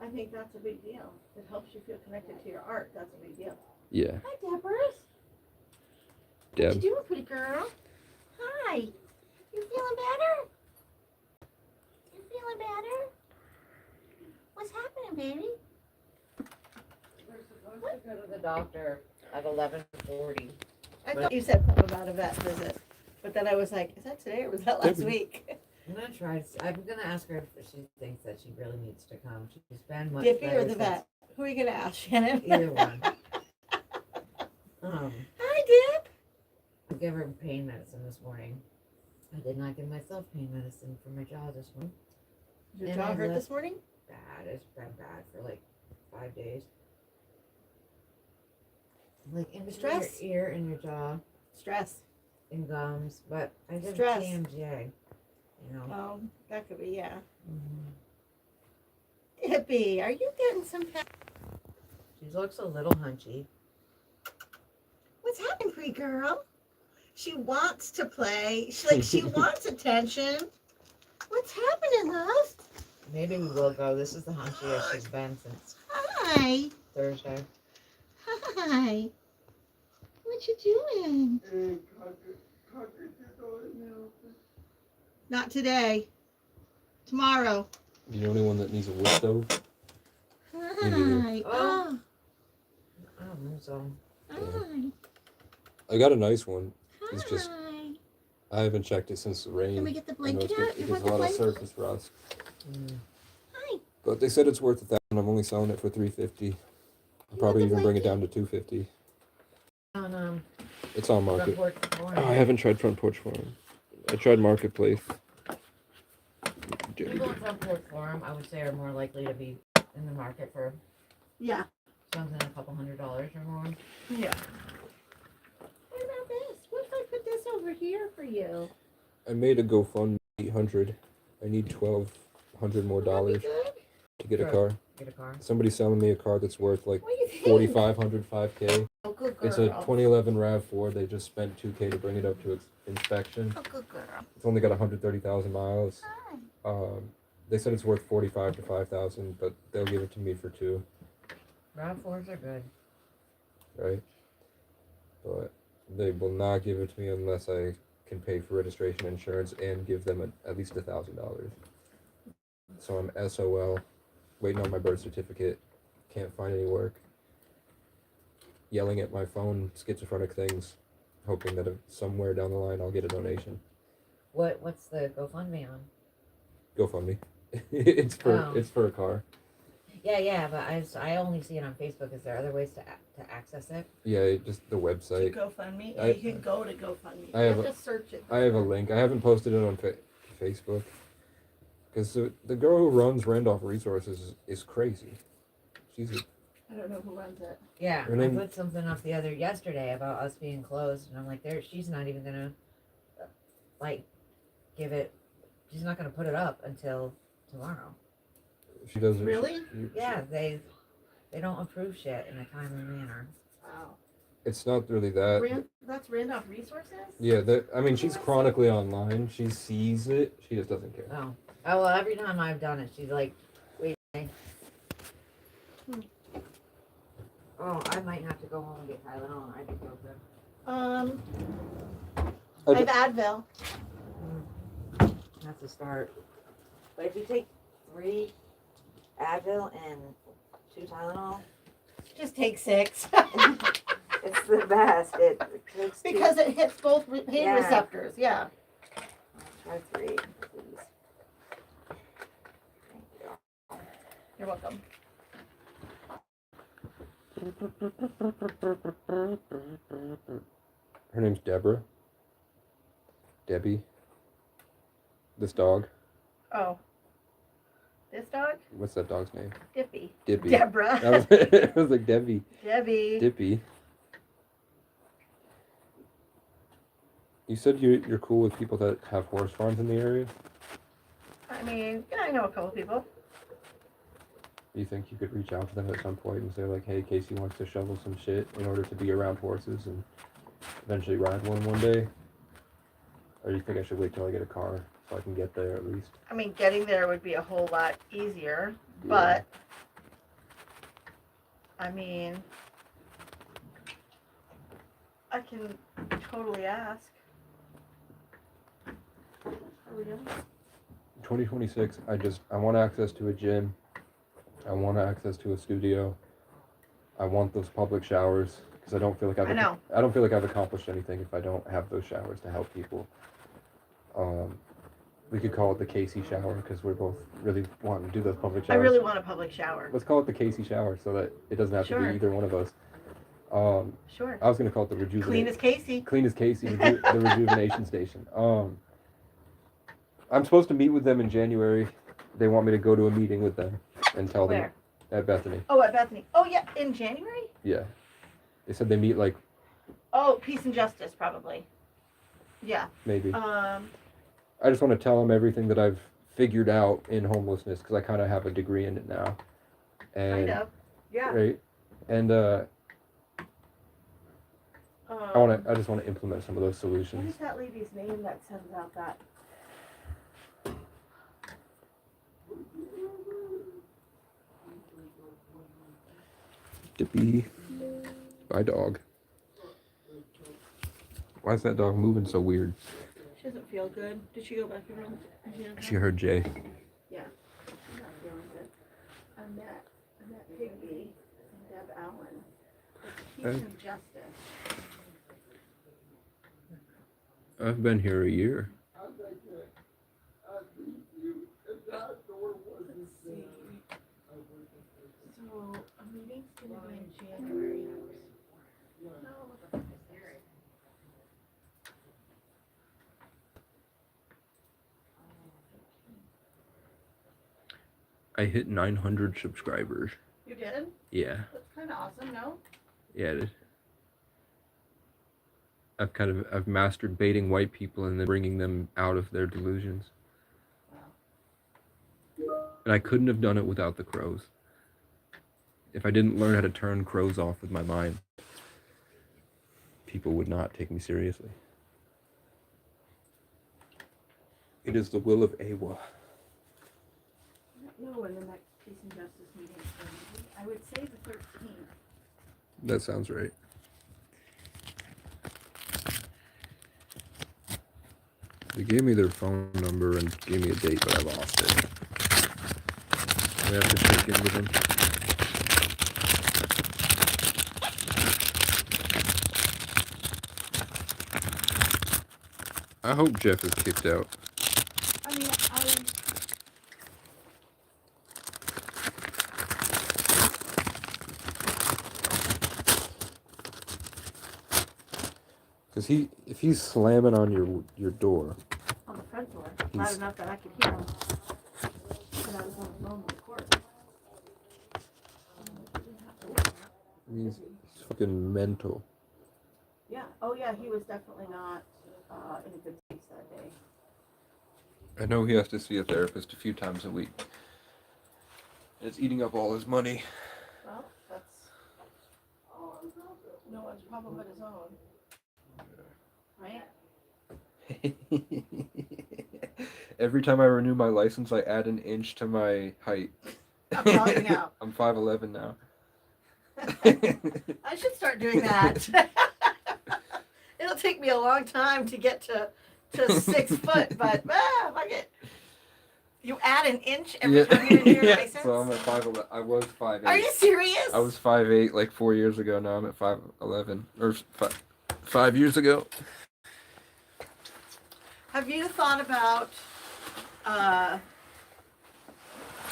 I think that's a big deal. It helps you feel connected to your art. That's a big deal. Yeah. Hi, Deborah. Deb. What you doing, pretty girl? Hi. You feeling better? You feeling better? What's happening, baby? We're supposed to go to the doctor at 11:40. I thought you said something about a vet visit, but then I was like, is that today or was that last week? I'm gonna ask her if she thinks that she really needs to come. She's been much Dippy better or the vet? Who are you gonna ask, Shannon? Either one. Hi, Dip. I gave her pain medicine this morning. I did not give myself pain medicine for my jaw this morning. Your jaw hurt this morning? Bad. It's been bad for like 5 days. Like in Stress? your ear and your jaw Stress. and gums, but I did Stress. TMJ. Oh, that could be, yeah. Mm-hmm. Dippy, are you getting some She looks a little hunchy. What's happening, pretty girl? She wants to play. She wants attention. What's happening, love? Maybe we will go. This is the hunchiest she's been since Hi. Thursday. Hi. What you doing? Not today. Tomorrow. You know anyone that needs a wood stove? neither. Hi. Oh. I don't know, so. Hi. I got a nice one. It's just Hi. I haven't checked it since the rain. Can we get the I know blanket it's out? it You gets want a the lot of blanket? surface rust. Hi. But they said it's worth $1,000. I'm only selling it for $350. I'll probably even bring it down to $250. On It's on front market. porch forum. Oh, I haven't tried Front Porch Forum. I tried Marketplace. People on front porch forum, I would say, are more likely to be in the market for Yeah. something a couple $100 or more. Yeah. What about this? What if I put this over here for you? I made a GoFundMe 800. I need $1,200 more dollars to get a Right. car. Get a car. Somebody's selling me a car that's worth like What do you think? 4,500, 5K. Oh, good girl. It's a 2011 RAV4. They just spent 2K to bring it up to inspection. Oh, good girl. It's only got 130,000 miles. Hi. They said it's worth 45 to 5,000, but they'll give it to me for 2, RAV4s are good. right? But they will not give it to me unless I can pay for registration insurance and give them at least $1,000. So I'm SOL, waiting on my birth certificate, can't find any work, yelling at my phone, schizophrenic things, hoping that somewhere down the line I'll get a donation. What's the GoFundMe on? GoFundMe. it's for a car. Yeah, but I only see it on Facebook. Is there other ways to access it? Yeah, just the website. GoFundMe. I- You can go to GoFundMe. I You have have a- to search it. I have a link. I haven't posted it on Facebook. Because the girl who runs Randolph Resources is crazy. She's I don't know who runs it. Yeah, Her I name- put something up yesterday about us being closed, and I'm like, she's not even gonna like give it. She's not gonna put it up until tomorrow. she doesn't. Really? Yeah, they don't approve shit in a timely manner. Wow. It's not really that. That's Randolph Resources? Yeah, I mean, she's chronically online. She sees it. She just doesn't care. Oh, well, every time I've done it, she's like, wait. Oh, I might have to go home and get Tylenol and ibuprofen. I have Advil. That's a start. But if you take 3 Advil and 2 Tylenol, Just take 6. it's the best. It takes Because it hits both pain Yeah. receptors. Yeah. Try 3, please. Thank you. You're welcome. Her name's Deborah. Debbie. This dog. Oh. This dog? What's that dog's name? Dippy. Dippy. Deborah. I was like Debbie. Debbie. Dippy. You said you're cool with people that have horse farms in the area? I mean, yeah, I know a couple people. Do you think you could reach out to them at some point and say like, hey, Casey wants to shovel some shit in order to be around horses and eventually ride one day? Or do you think I should wait till I get a car so I can get there at least? I mean, getting there would be a whole lot easier, Yeah. but I mean, I can totally ask. Are we doing? 2026, I want access to a gym. I want access to a studio. I want those public showers because I don't feel like I know. I don't feel like I've accomplished anything if I don't have those showers to help people. We could call it the Casey shower because we're both really wanting to do those public I showers. really want a public shower. Let's call it the Casey shower so that it doesn't have to Sure. be either one of us. Sure. I was gonna call it the rejuvenation. Clean as Casey. Clean as Casey, the rejuvenation station. I'm supposed to meet with them in January. They want me to go to a meeting with them and tell Where? them at Bethany. Oh, at Bethany. Oh, yeah, in January? Yeah. They said they meet like Oh, Peace and Justice, probably. Yeah. maybe. I just want to tell them everything that I've figured out in homelessness because I kind of have a degree in it now. And, Kind of. Yeah. Right. And I just want to implement some of those What solutions. is that lady's name that sends out that? Dippy. My dog. Why is that dog moving so weird? She doesn't feel good. Did she go back to room? She heard Jay. Yeah. She's not feeling good. I met Piggy and Deb Allen. It's Peace and Justice. I've been here a year. Let's see. So a meeting's gonna be in January. No, what the fuck is this? I hit 900 subscribers. You did? Yeah. That's kind of awesome, no? Yeah, it is. I've mastered baiting white people and then bringing them out of their delusions. And I couldn't have done it without the crows. If I didn't learn how to turn crows off with my mind, people would not take me seriously. It is the will of Awa. I don't know when the next Peace and Justice meeting is going to be. I would say the 13th. That sounds right. They gave me their phone number and gave me a date, but I lost it. I have to check in with them. I hope Jeff is kicked out. I mean, Cause if he's slamming on your door, on the front door, loud enough that I could hear him. But I was on the phone with the court. he's fucking mental. Yeah. Oh, yeah. He was definitely not in a good space that day. I know he has to see a therapist a few times a week. It's eating up all his money. Well, that's no one's problem but his own. Right? Every time I renew my license, I add an inch to my height. I'm telling you now. I'm 5'11" now. I should start doing that. It'll take me a long time to get to 6 foot, but fuck it. You add an inch every time you renew your license? So I'm at 5'11". I was 5'8". Are you serious? I was 5'8" like 4 years ago. Now I'm at 5'11", or 5 years ago. Have you thought about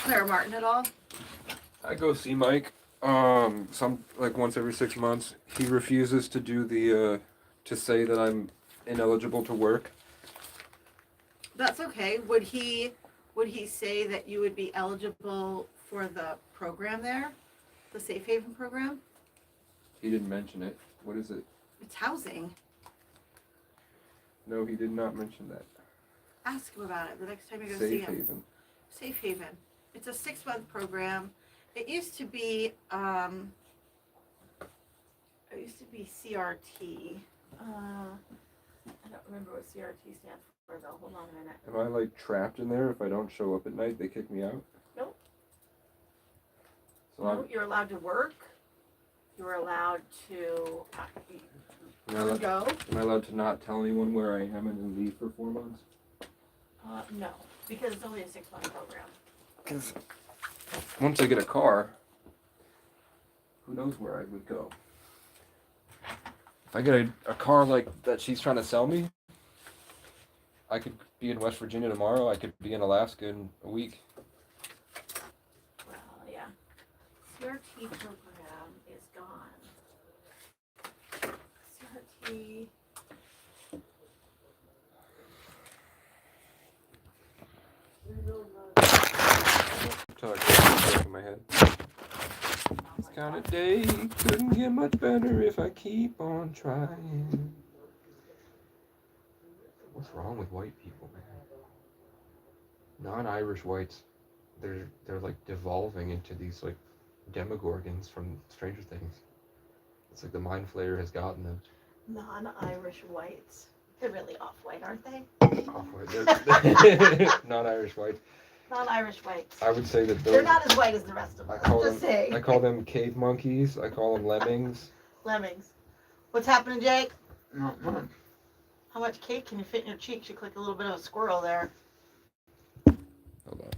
Claire Martin at all? I go see Mike. Some like once every 6 months. He refuses to do the to say that I'm ineligible to work. That's okay. Would he say that you would be eligible for the program there, the Safe Haven program? He didn't mention it. What is it? It's housing. No, he did not mention that. Ask him about it the next time you go see Safe him. Haven. Safe Haven. It's a 6-month program. It used to be CRT. I don't remember what CRT stands for though. Hold on a minute. Am I like trapped in there? If I don't show up at night, they kick me out? Nope. So No, you're allowed to work. You're allowed to am go. I allowed to not tell anyone where I am and then leave for 4 months? No, because it's only a 6-month program. Because once I get a car, who knows where I would go? If I get a car like that she's trying to sell me, I could be in West Virginia tomorrow. I could be in Alaska in a week. Well, yeah. CRT program is gone. CRT. Talk in my head. This kind of day couldn't get much better if I keep on trying. What's wrong with white people, man? Non-Irish whites, they're like devolving into these like demogorgons from Stranger Things. It's like the mind flayer has gotten them. Non-Irish whites. They're really off-white, aren't they? Off-white. Non-Irish whites. Non-Irish whites. I would say that those. They're not as white as the rest of us. I call them cave monkeys. I call them lemmings. Lemmings. What's happening, Jake? No, How much cake can you fit in your cheeks? You look like a little bit of a squirrel there. Hold on.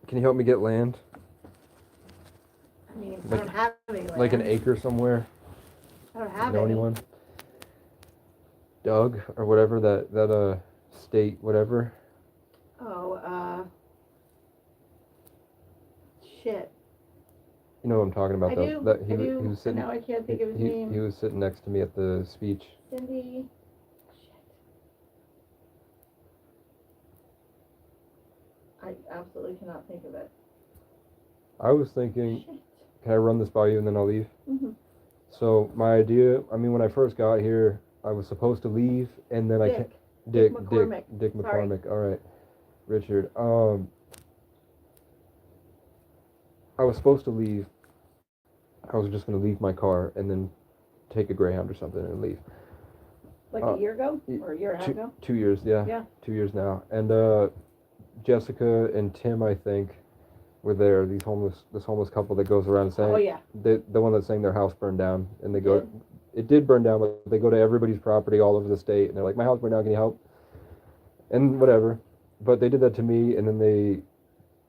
Can you help me get land? I mean, I Like- don't have any land. Like an acre somewhere? I don't have Know any. anyone? Doug or whatever that state whatever. Oh, shit. You know what I'm talking about I though. do. That I do. he was sitting. Now I can't think of his he, name. he was sitting next to me at the speech. Cindy. Shit. I absolutely cannot think of it. I was thinking, Shit. can I run this by you and then I'll leave? Mm-hmm. So my idea, I mean, when I first got here, I was supposed to leave, and then I can't. Dick McCormick. Dick Sorry. McCormick. All right, Richard. I was supposed to leave. I was just gonna leave my car and then take a Greyhound or something and leave. Like Uh, a year ago? Or a year and a half ago? 2 years, yeah. Yeah. 2 years now. And Jessica and Tim, I think, were there. This homeless couple that goes around saying, Oh, yeah. the one that's saying their house burned down, and they go, Did? it did burn down, but they go to everybody's property all over the state, and they're like, my house burned down, can you help? And whatever. But they did that to me, and then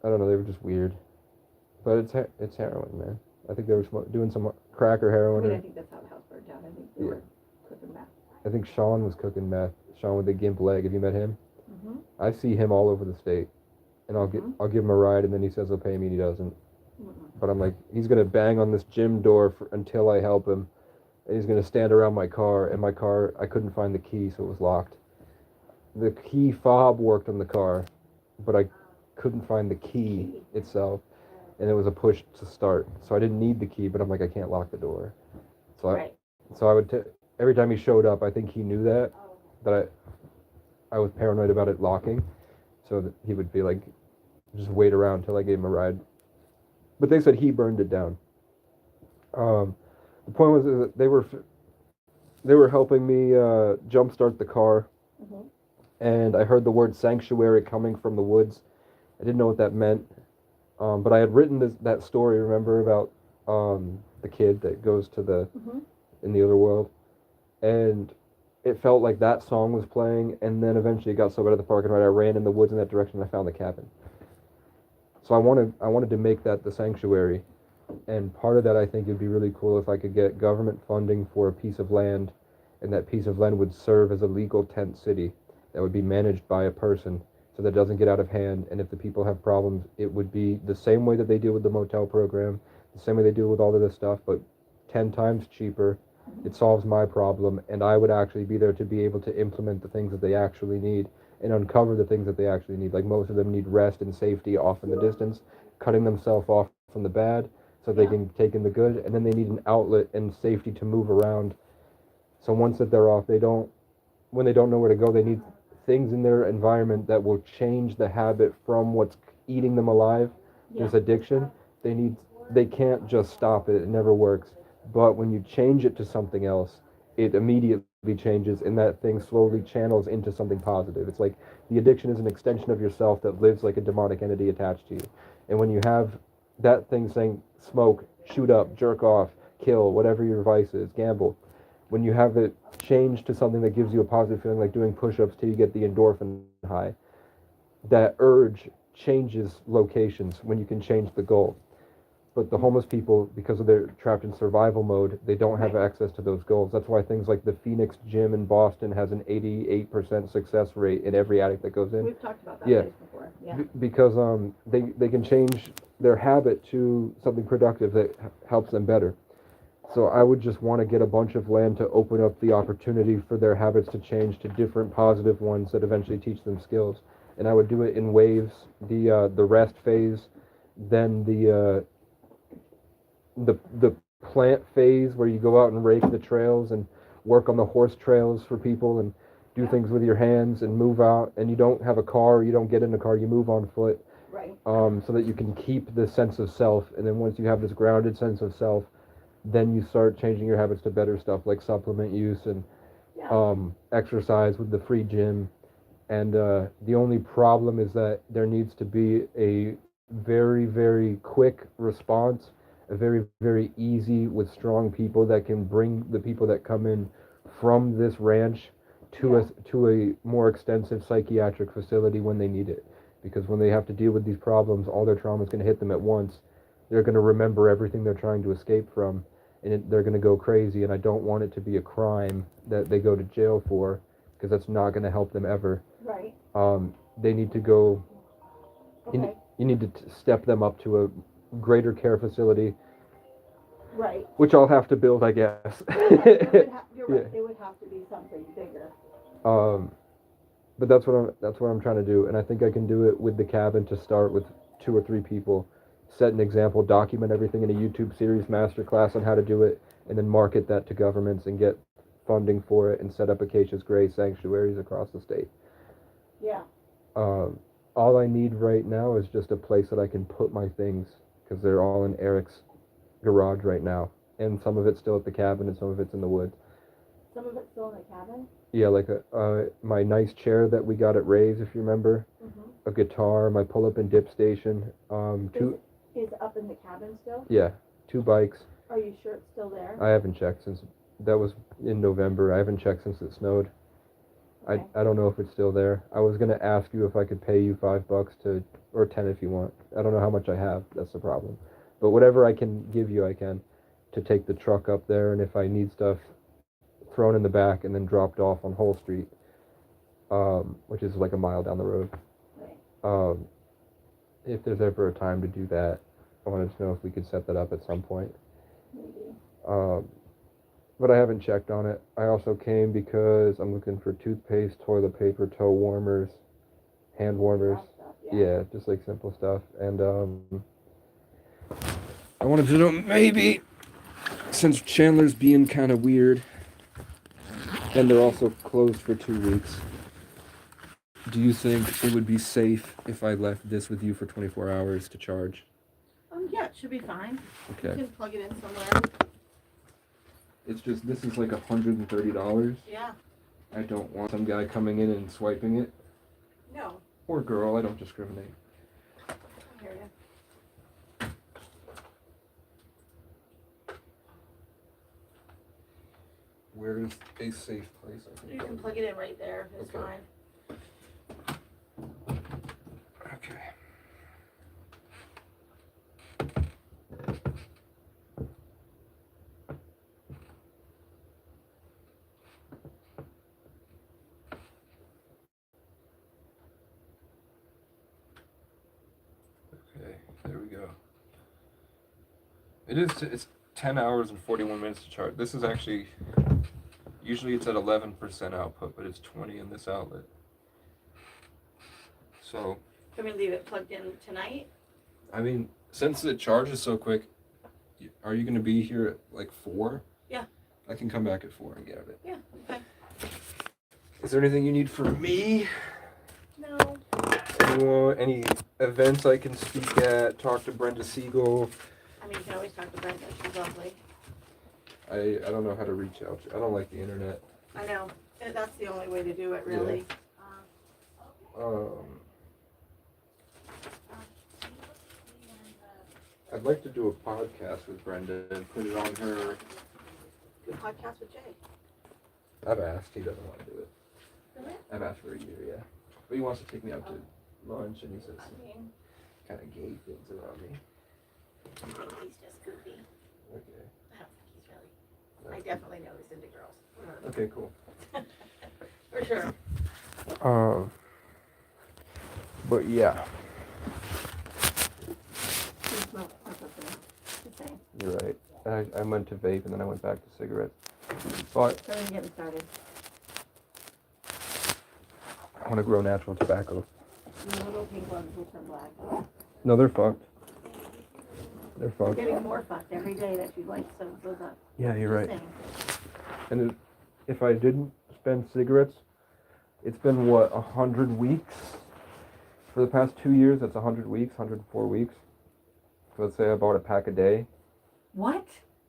I don't know, they were just weird. But it's heroin, man. I think they were doing some crack or I heroin. mean, or, I think that's how the house burned down. I think they Yeah. were cooking meth. I think Sean was cooking meth. Sean with the gimp leg. Have you met him? Mm-hmm. I see him all over the state, and I'll give him a ride, and then he says he'll pay me, and he doesn't. But I'm like, he's gonna bang on this gym door until I help him, and he's gonna stand around my car, and my car, I couldn't find the key, so it was locked. The key fob worked on the car, but I couldn't find the key itself, and it was a push to start. So I didn't need the key, but I'm like, I can't lock the door. So Right. I would every time he showed up, I think he knew that I was paranoid about it locking, so that he would be like, just wait around till I gave him a ride. But they said he burned it down. The point was that they were helping me jumpstart the car, and I heard the word sanctuary coming from the woods. I didn't know what that meant, but I had written that story. Remember about the kid that goes to in the other world, and it felt like that song was playing, and then eventually it got so bad at the parking lot, I ran in the woods in that direction, and I found the cabin. So I wanted to make that the sanctuary, and part of that I think it'd be really cool if I could get government funding for a piece of land, and that piece of land would serve as a legal tent city that would be managed by a person, so that it doesn't get out of hand, and if the people have problems, it would be the same way that they deal with the motel program, the same way they do with all of this stuff, but 10 times cheaper. It solves my problem, and I would actually be there to be able to implement the things that they actually need and uncover the things that they actually need. Like most of them need rest and safety off in the distance, cutting themselves off from the bad so they can take in the good, and then they need an outlet and safety to move around. So once that they're off, when they don't know where to go, they need things in their environment that will change the habit from what's eating them alive, this addiction. They can't just stop it. It never works. But when you change it to something else, it immediately changes, and that thing slowly channels into something positive. It's like the addiction is an extension of yourself that lives like a demonic entity attached to you. And when you have that thing saying smoke, shoot up, jerk off, kill, whatever your vice is, gamble, when you have it change to something that gives you a positive feeling, like doing push-ups till you get the endorphin high, that urge changes locations when you can change the goal. But the homeless people, because of they're trapped in survival mode, they don't have access to those goals. That's why things like the Phoenix Gym in Boston has an 88% success rate in every addict that goes in. We've talked about that place before. Yeah. Because they can change their habit to something productive that helps them better. So I would just want to get a bunch of land to open up the opportunity for their habits to change to different positive ones that eventually teach them skills. And I would do it in waves. The rest phase, then the plant phase where you go out and rake the trails and work on the horse trails for people and do things with your hands and move out, and you don't have a car, you don't get in a car, you move on foot. Right. So that you can keep this sense of self, and then once you have this grounded sense of self, then you start changing your habits to better stuff like supplement use and exercise with the free gym. And the only problem is that there needs to be a very, very quick response, a very, very easy with strong people that can bring the people that come in from this ranch to a more extensive psychiatric facility when they need it. Because when they have to deal with these problems, all their trauma is going to hit them at once. They're going to remember everything they're trying to escape from, and they're going to go crazy. And I don't want it to be a crime that they go to jail for, because that's not going to help them ever. Right. They need to go. Okay. You need to step them up to a greater care facility. Right. Which I'll have to build, I guess. You're right. It would have to be something bigger. But that's what I'm trying to do, and I think I can do it with the cabin to start with 2 or 3 people, set an example, document everything in a YouTube series masterclass on how to do it, and then market that to governments and get funding for it and set up Acacia's Gray sanctuaries across the state. Yeah. All I need right now is just a place that I can put my things, because they're all in Eric's garage right now, and some of it's still at the cabin and some of it's in the woods. Some of it's still in the cabin? Yeah, like my nice chair that we got at Ray's, if you remember, a guitar, my pull-up and dip station, Is up in the cabin still? Yeah, 2 bikes. Are you sure it's still there? I haven't checked since, that was in November. I haven't checked since it snowed. Okay. I don't know if it's still there. I was going to ask you if I could pay you $5 or 10 if you want. I don't know how much I have. That's the problem. But whatever I can give you, I can, to take the truck up there, and if I need stuff thrown in the back and then dropped off on Whole Street, which is like a mile down the road. Right. If there's ever a time to do that, I wanted to know if we could set that up at some point. Maybe. But I haven't checked on it. I also came because I'm looking for toothpaste, toilet paper, toe warmers, hand warmers. Stuff, Yeah, just like simple stuff. And I wanted to know, maybe, since Chandler's being kind of weird, and they're also closed for 2 weeks, do you think it would be safe if I left this with you for 24 hours to charge? Yeah, it should be fine. Okay. You can plug it in somewhere. It's just, this is like $130. Yeah. I don't want some guy coming in and swiping it. No. Or girl, I don't discriminate. I hear you. Where's a safe place? I think You can plug it in right there. It's Okay. fine. Okay. Okay, there we go. It is. It's 10 hours and 41 minutes to charge. This is actually. Usually it's at 11% output, but it's 20 in this outlet. So. Can we leave it plugged in tonight? I mean, since it charges so quick, are you going to be here at like 4? Yeah. I can come back at 4 and get it. Yeah, okay. Is there anything you need from me? No. Any events I can speak at? Talk to Brenda Siegel? I mean, you can always talk to Brenda. She's lovely. I don't know how to reach out. I don't like the internet. I know. That's the only way to do it, really. I'd like to do a podcast with Brenda and put it on her. Do a podcast with Jay. I've asked. He doesn't want to do it. Really? I've asked for a year, yeah. But he wants to take me out to lunch, and he says I mean, kind of gay things about me. I think he's just goofy. Okay. I don't think he's really. I definitely know he's into girls. Okay, cool. For sure. But yeah, you're right. I went to vape and then I went back to cigarettes. But So we're getting started. I want to grow natural tobacco. The little pink ones will turn black. No, they're fucked. They're We're fucked. getting more fucked every day that you like so goes up. Yeah, you're right. Same. And if I didn't spend cigarettes, it's been what, 100 weeks? For the past 2 years, that's 100 weeks, 104 weeks. So let's say I bought a pack a day. What?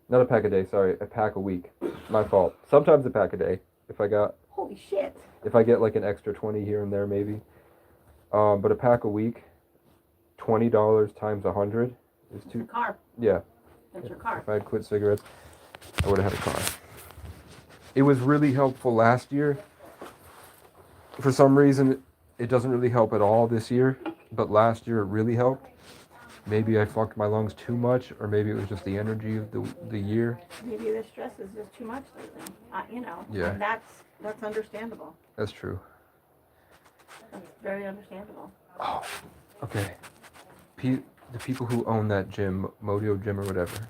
Not a pack a day, sorry, a pack a week. My fault. Sometimes a pack a day. Holy shit. If I get like an extra 20 here and there, maybe. But a pack a week, $20 times 100 is Your car. Yeah. That's your car. If I had quit cigarettes, I would have had a car. It was really helpful last year. For some reason, it doesn't really help at all this year, but last year it really helped. Maybe I fucked my lungs too much, or maybe it was just the energy of the year. Maybe the stress is just too much lately. You know. Yeah. And that's understandable. That's true. That's very understandable. Oh, okay. The people who own that gym, Modio Gym or whatever,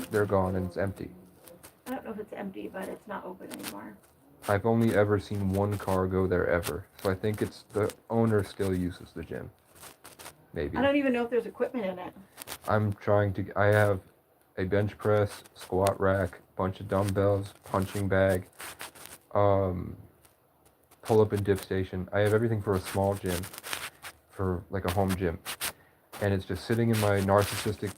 they're gone and it's empty. I don't know if it's empty, but it's not open anymore. I've only ever seen one car go there ever, so I think it's the owner still uses the gym. Maybe. I don't even know if there's equipment in it. I have a bench press, squat rack, bunch of dumbbells, punching bag, pull up and dip station. I have everything for a small gym, for like a home gym. And it's just sitting in my narcissistic,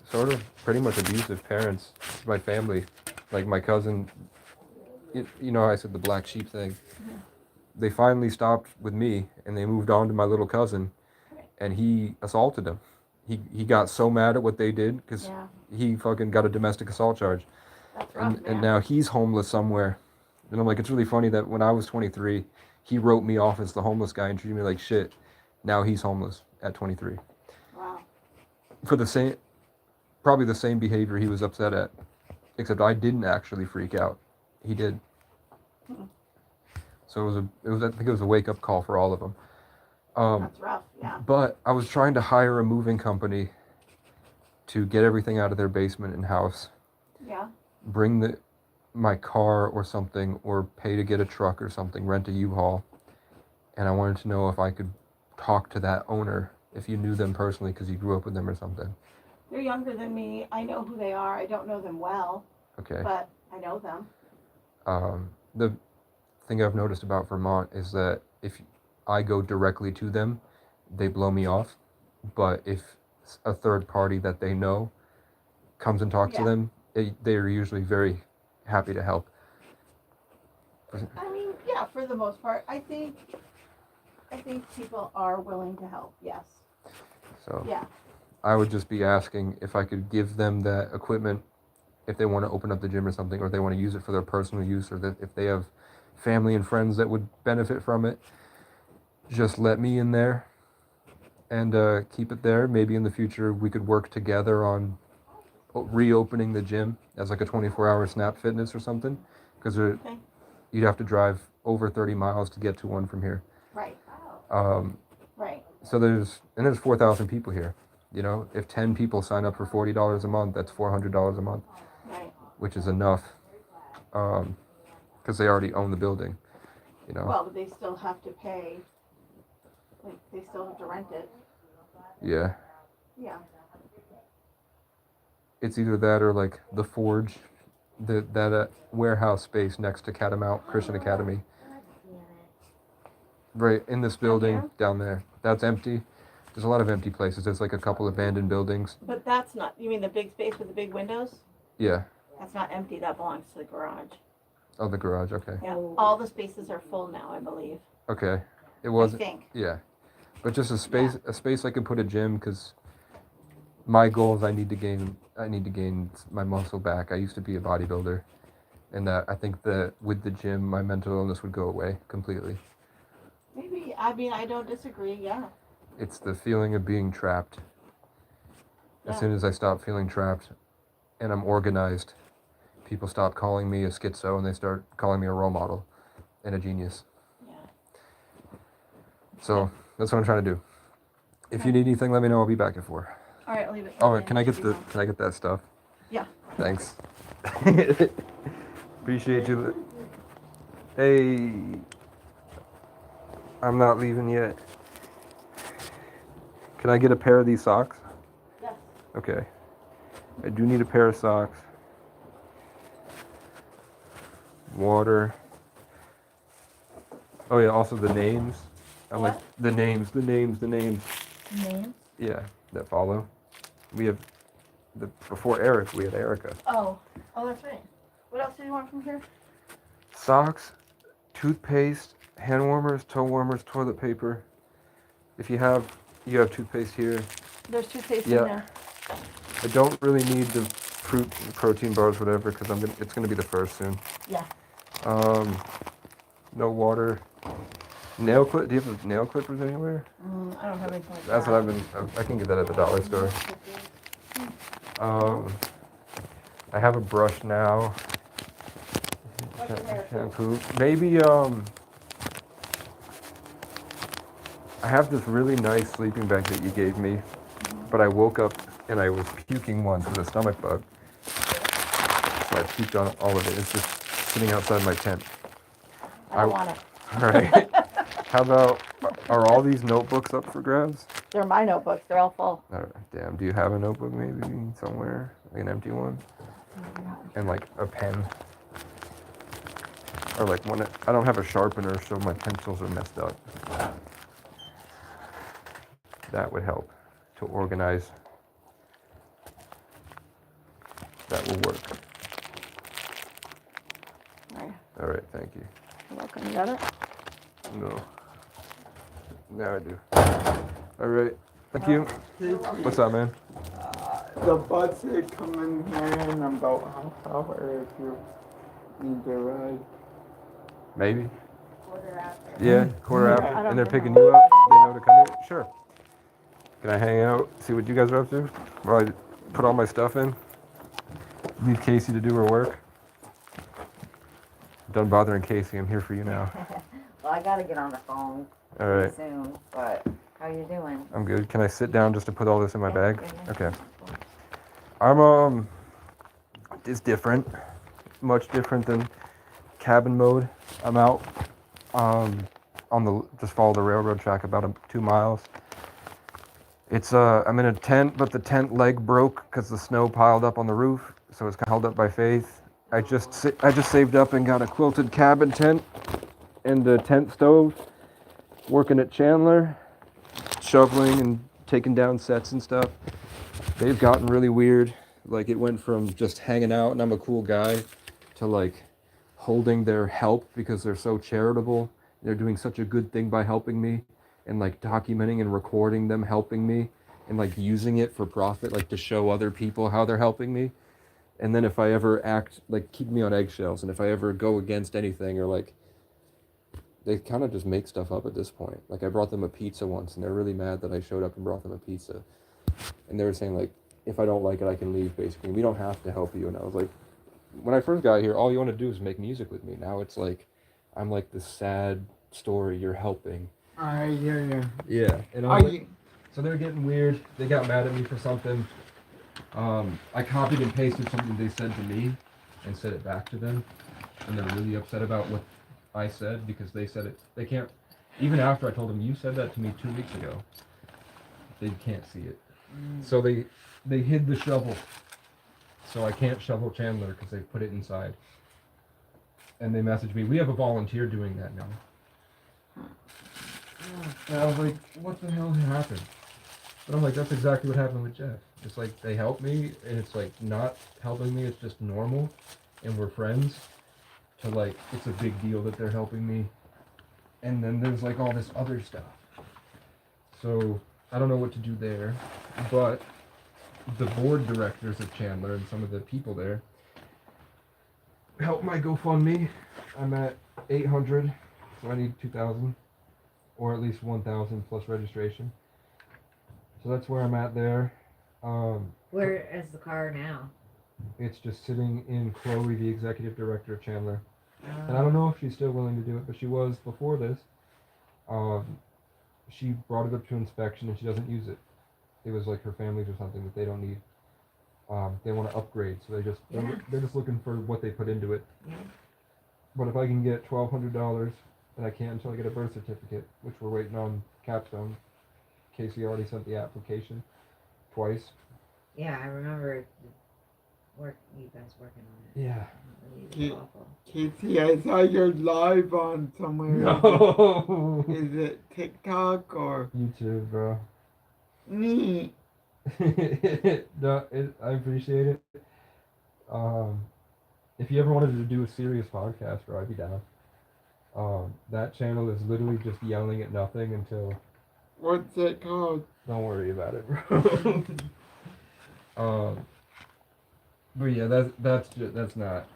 sort of pretty much abusive parents, my family, like my cousin, you know, I said the black sheep thing. Mm-hmm. They finally stopped with me and they moved on to my little cousin, and he assaulted them. He got so mad at what they did because Yeah. he fucking got a domestic assault charge. That's rough, And now he's homeless somewhere. And I'm like, it's really funny that when I was 23, he wrote me off as the homeless guy and treated me like shit. Now he's homeless at 23. Wow. For probably the same behavior he was upset at. Except I didn't actually freak out. He did. Hmm. So I think it was a wake-up call for all of them. That's rough, yeah. But I was trying to hire a moving company to get everything out of their basement and house, Yeah. bring my car or something, or pay to get a truck or something, rent a U-Haul. And I wanted to know if I could talk to that owner, if you knew them personally because you grew up with them or something. They're younger than me. I know who they are. I don't know them well, Okay. but I know them. The thing I've noticed about Vermont is that if I go directly to them, they blow me off. But if a third party that they know comes and talks to Yeah. them, they are usually very happy to help. I mean, yeah, for the most part, I think people are willing to help. Yes. So Yeah. I would just be asking if I could give them that equipment if they want to open up the gym or something, or they want to use it for their personal use, or that if they have family and friends that would benefit from it, just let me in there and keep it there. Maybe in the future we could work together on reopening the gym as like a 24-hour Snap Fitness or something, because Okay. you'd have to drive over 30 miles to get to one from here. Right. Right. Right. So there's 4,000 people here. You know, if 10 people sign up for $40 a month, that's $400 a month, Right. which is enough, because they already own the building. You know. Well, but they still have to pay. Like they still have to rent it. Yeah. Yeah. It's either that or like the Forge, that warehouse space next to Catamount Christian Academy. Right in this building down there. That's empty. There's a lot of empty places. There's like a couple abandoned buildings. But that's not. You mean the big space with the big windows? Yeah. That's not empty. That belongs to the garage. Oh, the garage. Okay. Yeah. All the spaces are full now, I believe. Okay. It I wasn't. think. Yeah. But just a space I can put a gym, because my goal is I need to gain my muscle back. I used to be a bodybuilder, and that I think that with the gym, my mental illness would go away completely. Maybe. I mean, I don't disagree. Yeah. It's the feeling of being trapped. As Yeah. soon as I stop feeling trapped and I'm organized, people stop calling me a schizo and they start calling me a role model and a genius. Yeah. So that's what I'm trying to do. If you need anything, let me know. I'll be back at 4. All right, I'll leave it. Oh, can I get that stuff? Yeah. Thanks. Appreciate you. Hey, I'm not leaving yet. Can I get a pair of these socks? Yes. Okay. I do need a pair of socks. Water. Oh yeah, also the names. I like the names. Names? Yeah, that follow. We have before Eric, we had Erica. Oh, that's right. What else do you want from here? Socks, toothpaste, hand warmers, toe warmers, toilet paper. If you have toothpaste here. There's toothpaste Yeah. in there. I don't really need the fruit protein bars, whatever, because it's gonna be the first soon. Yeah. No water. Nail clip? Do you have nail clippers anywhere? I don't have anything like That's that. what I can get that at the dollar store. I have a brush now. What's your hair? Shampoo. Maybe I have this really nice sleeping bag that you gave me, but I woke up and I was puking once with a stomach bug. So I puked on all of it. It's just sitting outside my tent. I don't want it. All right. How about, are all these notebooks up for grabs? They're my notebooks. They're all full. All right, damn. Do you have a notebook maybe somewhere? Like an empty one? And like a pen? Or like one, I don't have a sharpener, so my pencils are messed up. That would help to organize. That will work. All right, thank you. You're welcome. You got it? No. Now I do. All right, thank you. What's up, man? The bus is coming here in about half hour if you need to ride. Maybe. Quarter after. Yeah, quarter I after, don't and they're know. picking you up. They know to come in. Sure. Can I hang out, see what you guys are up to, while I put all my stuff in? Leave Casey to do her work. Done bothering Casey. I'm here for you now. Well, I gotta get on the phone All right. soon, but how you doing? I'm good. Can I sit down just to put all this in my bag? Yeah. Okay. I'm it's different, much different than cabin mode. I'm out on just follow the railroad track about 2 miles. It's I'm in a tent, but the tent leg broke because the snow piled up on the roof, so it's held up by faith. I just saved up and got a quilted cabin tent and a tent stove. Working at Chandler, shoveling and taking down sets and stuff. They've gotten really weird. Like, it went from just hanging out and I'm a cool guy to like holding their help because they're so charitable. They're doing such a good thing by helping me, and like documenting and recording them helping me and like using it for profit, like to show other people how they're helping me. And then if I ever act, like, keep me on eggshells, and if I ever go against anything, or like, they kind of just make stuff up at this point. Like, I brought them a pizza once, and they're really mad that I showed up and brought them a pizza. And they were saying, like, if I don't like it, I can leave, basically. We don't have to help you. And I was like, when I first got here, all you want to do is make music with me. Now it's like, I'm like this sad story you're helping. I hear you. Yeah. And So So they're getting weird. They got mad at me for something. I copied and pasted something they said to me and said it back to them. And they're really upset about what I said because they said it. They can't, even after I told them, you said that to me 2 weeks ago. They can't see it. So they hid the shovel. So I can't shovel Chandler because they put it inside. And they messaged me, we have a volunteer doing that now. And I was like, what the hell happened? But I'm like, that's exactly what happened with Jeff. It's like they help me, and it's like not helping me, it's just normal, and we're friends. To like, it's a big deal that they're helping me. And then there's like all this other stuff. So I don't know what to do there, but the board directors of Chandler and some of the people there help my GoFundMe. I'm at 800, so I need 2,000, or at least 1,000 plus registration. So that's where I'm at there. Where is the car now? It's just sitting in Chloe, the executive director of Chandler. And I don't know if she's still willing to do it, but she was before this. She brought it up to inspection and she doesn't use it. It was like her family's or something that they don't need. They want to upgrade, so they're just looking for what they put into it. Yeah. But if I can get $1,200, and I can't until I get a birth certificate, which we're waiting on Capstone. Casey already sent the application twice. Yeah, I remember you guys working on it. Yeah. It was awful. Casey, I saw you're live on somewhere. No. Is it TikTok or YouTube, bro. me? No, I appreciate it. If you ever wanted to do a serious podcast, bro, I'd be down. That channel is literally just yelling at nothing until. What's it called? Don't worry about it, bro. But yeah, that's not.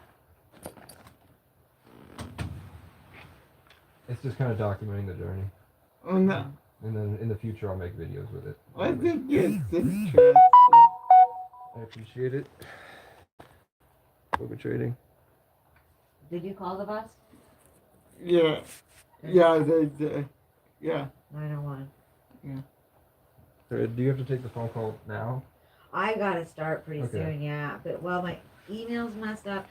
It's just kind of documenting the journey, Oh no. and then in the future I'll make videos with it. I think it's interesting. I appreciate it. Poker trading. Did you call the bus? Yeah. Yeah, they did. Yeah. 901. Do you have to take the phone call now? I gotta start pretty Okay. soon, yeah. But my email's messed up.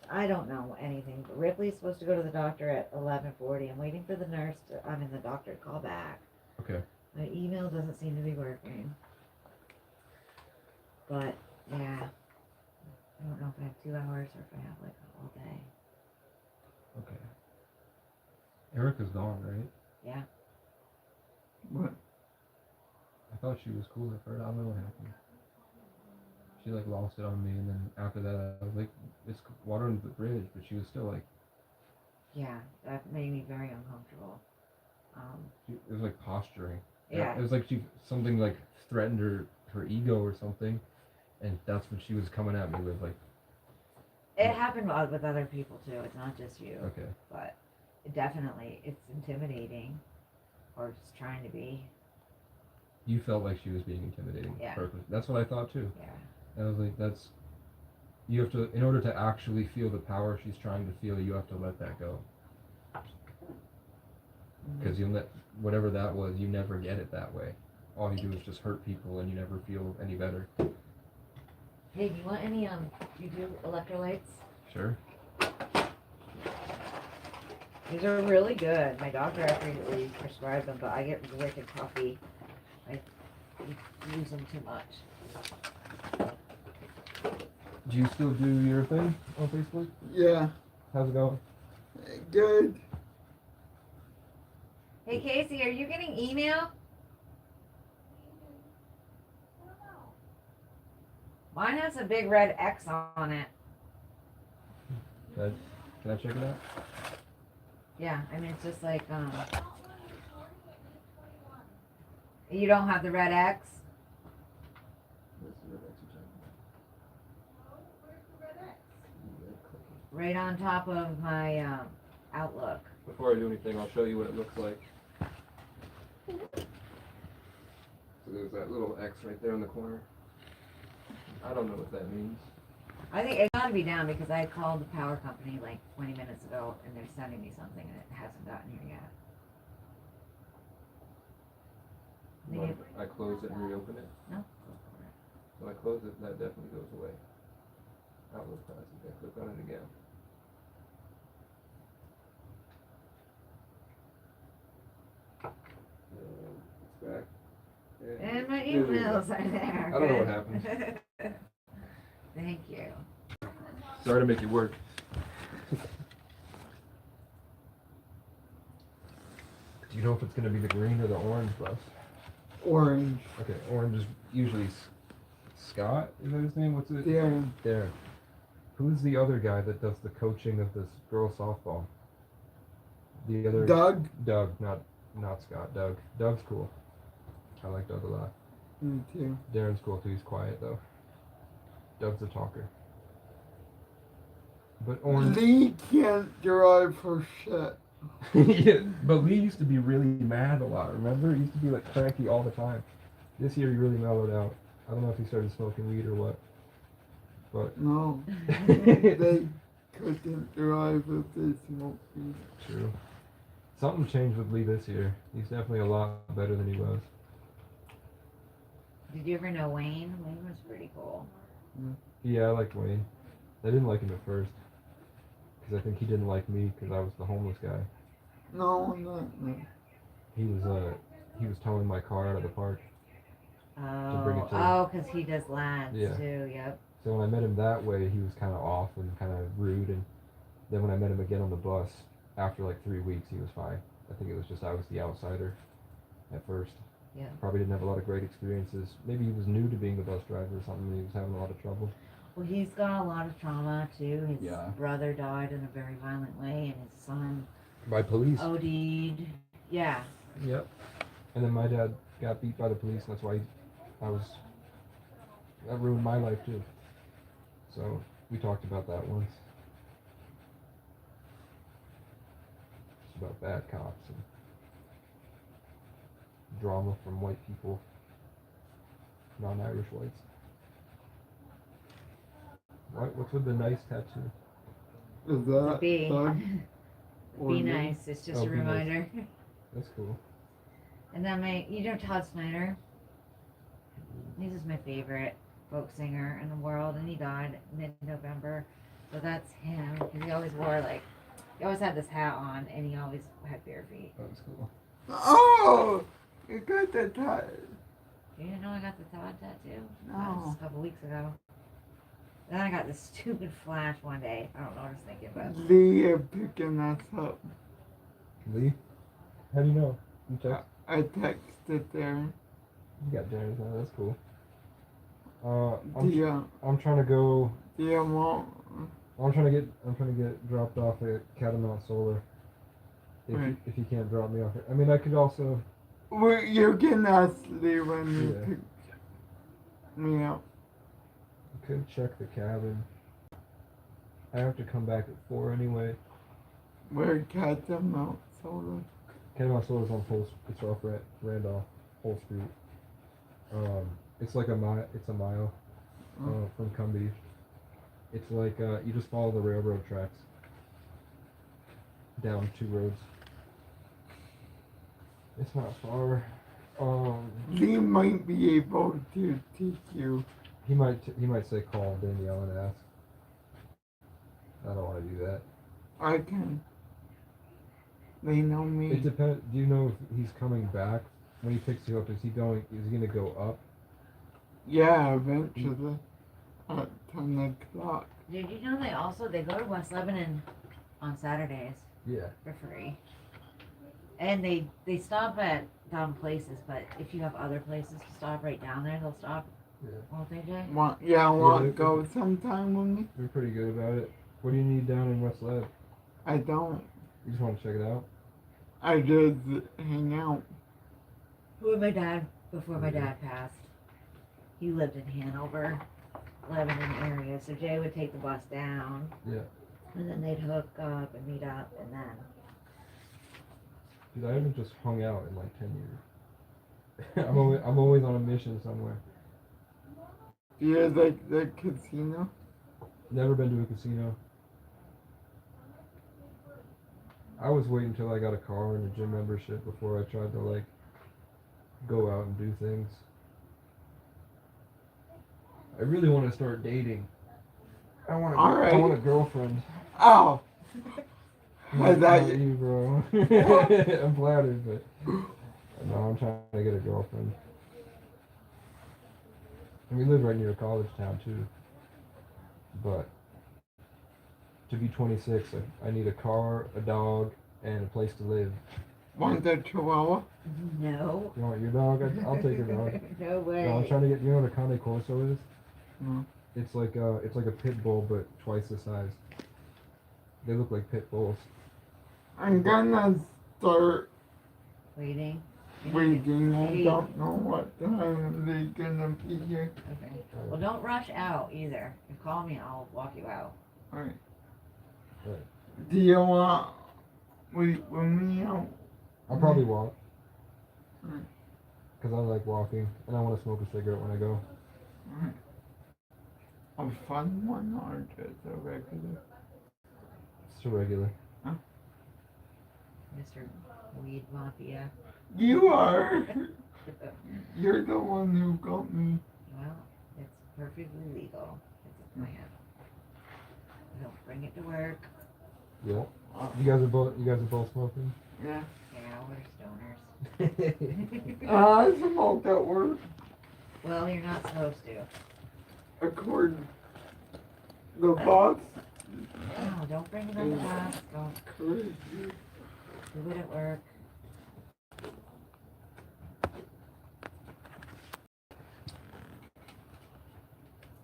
I don't know anything. But Ripley's supposed to go to the doctor at 11:40. I'm waiting for the nurse the doctor to call back. Okay. My email doesn't seem to be working. But yeah, I don't know if I have 2 hours or if I have like all day. Okay. Erica's gone, right? Yeah. What? I thought she was cool at first. I don't know what happened. She like lost it on me, and then after that, I was like, "It's water under the bridge," but she was still like, Yeah, that made me very uncomfortable. it was like posturing. Yeah. It was like something like threatened her ego or something, and that's what she was coming at me with, like. It happened with other people too. It's not just you. Okay. But it's intimidating, or just trying to be. You felt like she was being intimidating. Yeah. Purpose. That's what I thought too. Yeah. I was like, you have to, in order to actually feel the power she's trying to feel, you have to let that go. Because whatever that was, you never get it that way. All you do is just hurt people, and you never feel any better. Hey, do you want any you do electrolytes? Sure. These are really good. My doctor actually prescribed them, but I get wicked puffy. I use them too much. Do you still do your thing on Facebook? Yeah. How's it going? Good. Hey Casey, are you getting email? Mine has a big red X on it. Can I check it out? Yeah, I mean it's just like you don't have the red X? Right on top of my Outlook. Before I do anything, I'll show you what it looks like. So there's that little X right there in the corner. I don't know what that means. I think it got to be down because I called the power company like 20 minutes ago and they're sending me something and it hasn't gotten here yet. They But get- I close it and reopen it? No. So I close it and that definitely goes away. Outlook classic, I click on it again. It's back. And my there we go. emails are there. I don't know what Good. happened. Thank you. Sorry to make you work. Do you know if it's gonna be the green or the orange bus? Orange. Okay, orange is usually Scott, is that his name? What's it? Darren. Darren. Who's the other guy that does the coaching of this girls softball? The other Doug. Doug, not Scott. Doug. Doug's cool. I like Doug a lot. Me too. Darren's cool too. He's quiet though. Doug's a talker. But orange. Lee can't drive for shit. Yeah, but Lee used to be really mad a lot. Remember? He used to be like cranky all the time. This year he really mellowed out. I don't know if he started smoking weed or what. But No. They couldn't drive if they smoked weed. true. Something changed with Lee this year. He's definitely a lot better than he was. Did you ever know Wayne? Wayne was pretty cool. Yeah, I liked Wayne. I didn't like him at first. Because I think he didn't like me because I was the homeless guy. No, no. He was towing my car out of the park. bring it to Oh, because he does lads Yeah. too. Yep. So when I met him that way, he was kind of off and kind of rude. And then when I met him again on the bus, after like 3 weeks, he was fine. I think it was just I was the outsider at first. Yeah. Probably didn't have a lot of great experiences. Maybe he was new to being the bus driver or something, and he was having a lot of trouble. Well, he's got a lot of trauma too. His Yeah. brother died in a very violent way, and his son By police. OD'd. Yeah. Yep. And then my dad got beat by the police, and that's why that ruined my life too. So we talked about that once. It's about bad cops and drama from white people, non-Irish whites. What's with the nice tattoo? Is The that B. Doug? Or Be me? nice. It's just Oh, a be nice. reminder. That's cool. And then you know Todd Snyder? He's just my favorite folk singer in the world, and he died mid-November. So that's him. Because he always he always had this hat on, and he always had bare feet. That was cool. Oh! You got the tie. You didn't know I got the Todd tattoo? That was No. a couple weeks ago. Then I got this stupid flash one day. I don't know what I was thinking, but Lee is picking us up. Lee? How do you know? You text? I texted Darren. You got Darren's now. That's cool. Yeah. I'm trying to go. Yeah, well, I'm trying to get dropped off at Catamount Solar. Right. If you can't drop me off, I mean I could also. well, you can ask Lee when you Yeah. pick me up. I could check the cabin. I have to come back at 4 anyway. We're Catamount Solar. Catamount Solar's on it's off Randolph, Whole Street. It's like a mile. It's a mile from Cumbie. It's like you just follow the railroad tracks down 2 roads. It's not far. Lee might be able to teach you. He might say call Danielle and ask. I don't want to do that. I can. They know me. It depends. Do you know if he's coming back when he picks you up? Is he gonna go up? Yeah, eventually. At 10 o'clock. did you know they go to West Lebanon on Saturdays Yeah. for free? And they stop at dumb places, but if you have other places to stop right down there, they'll stop. Yeah. Won't they, Jay? Want to they- go sometime with me? They're pretty good about it. What do you need down in West Lev? I don't. You just want to check it out? I just hang out. With my dad, before my dad passed, he lived in Hanover, Lebanon area, so Jay would take the bus down. Yeah. And then they'd hook up and meet up, and then Dude, I haven't just hung out in like 10 years. I'm always on a mission somewhere. Do you like the casino? Never been to a casino. I was waiting until I got a car and a gym membership before I tried to like go out and do things. I really want to start dating. I want a, Alright. I want a girlfriend. Oh, Not, that- not you, bro. I'm flattered, but no, I'm trying to get a girlfriend. And we live right near a college town too. But to be 26, I need a car, a dog, and a place to live. want the chihuahua? No. You want your dog? I'll take your dog. No way. No, I'm trying to get. You know what a Cane Corso is? No. It's like a pit bull, but twice the size. They look like pit bulls. I'm gonna start Waiting. waiting. I Hey. don't know what time they're gonna be here. Okay. Well, don't rush out either. You call me, I'll walk you out. Alright. Right. Do you want wait with me out? I'll probably walk. Mm. Because I like walking, and I want to smoke a cigarette when I go. Alright. A fun one or just a regular? It's a regular. Mr. Weed Mafia. You are! You're the one who got me. Well, it's perfectly legal. It's a plan. He'll bring it to work. Yeah. You guys are both smoking. Yeah. Yeah, we're stoners. I smoked at work. Well, you're not supposed to. According the boss. No, don't bring it on the box. Don't Crazy. do it at work.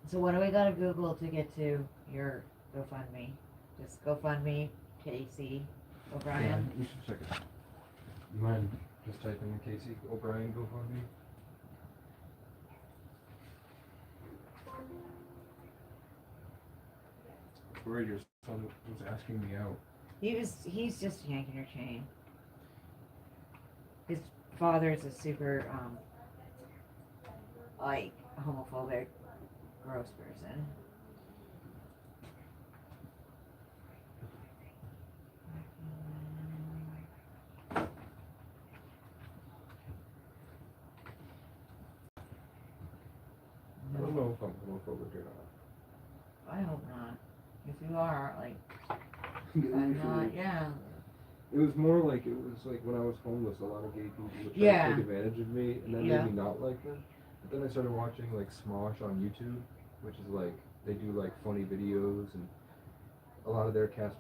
So what do we gotta Google to get to your GoFundMe? Just GoFundMe, Casey O'Brien. You should check it. You mind just typing in Casey O'Brien GoFundMe? Worried your son was asking me out. He's just yanking your chain. His father's a super like homophobic, gross person. I don't know if I'm homophobic or not. I hope not. If you are, like, I'm not. Yeah. It was more like it was like when I was homeless, a lot of gay people would try Yeah. to take advantage of me, and that Yeah. made me not like them. But then I started watching like Smosh on YouTube, which is like they do like funny videos, and a lot of their cast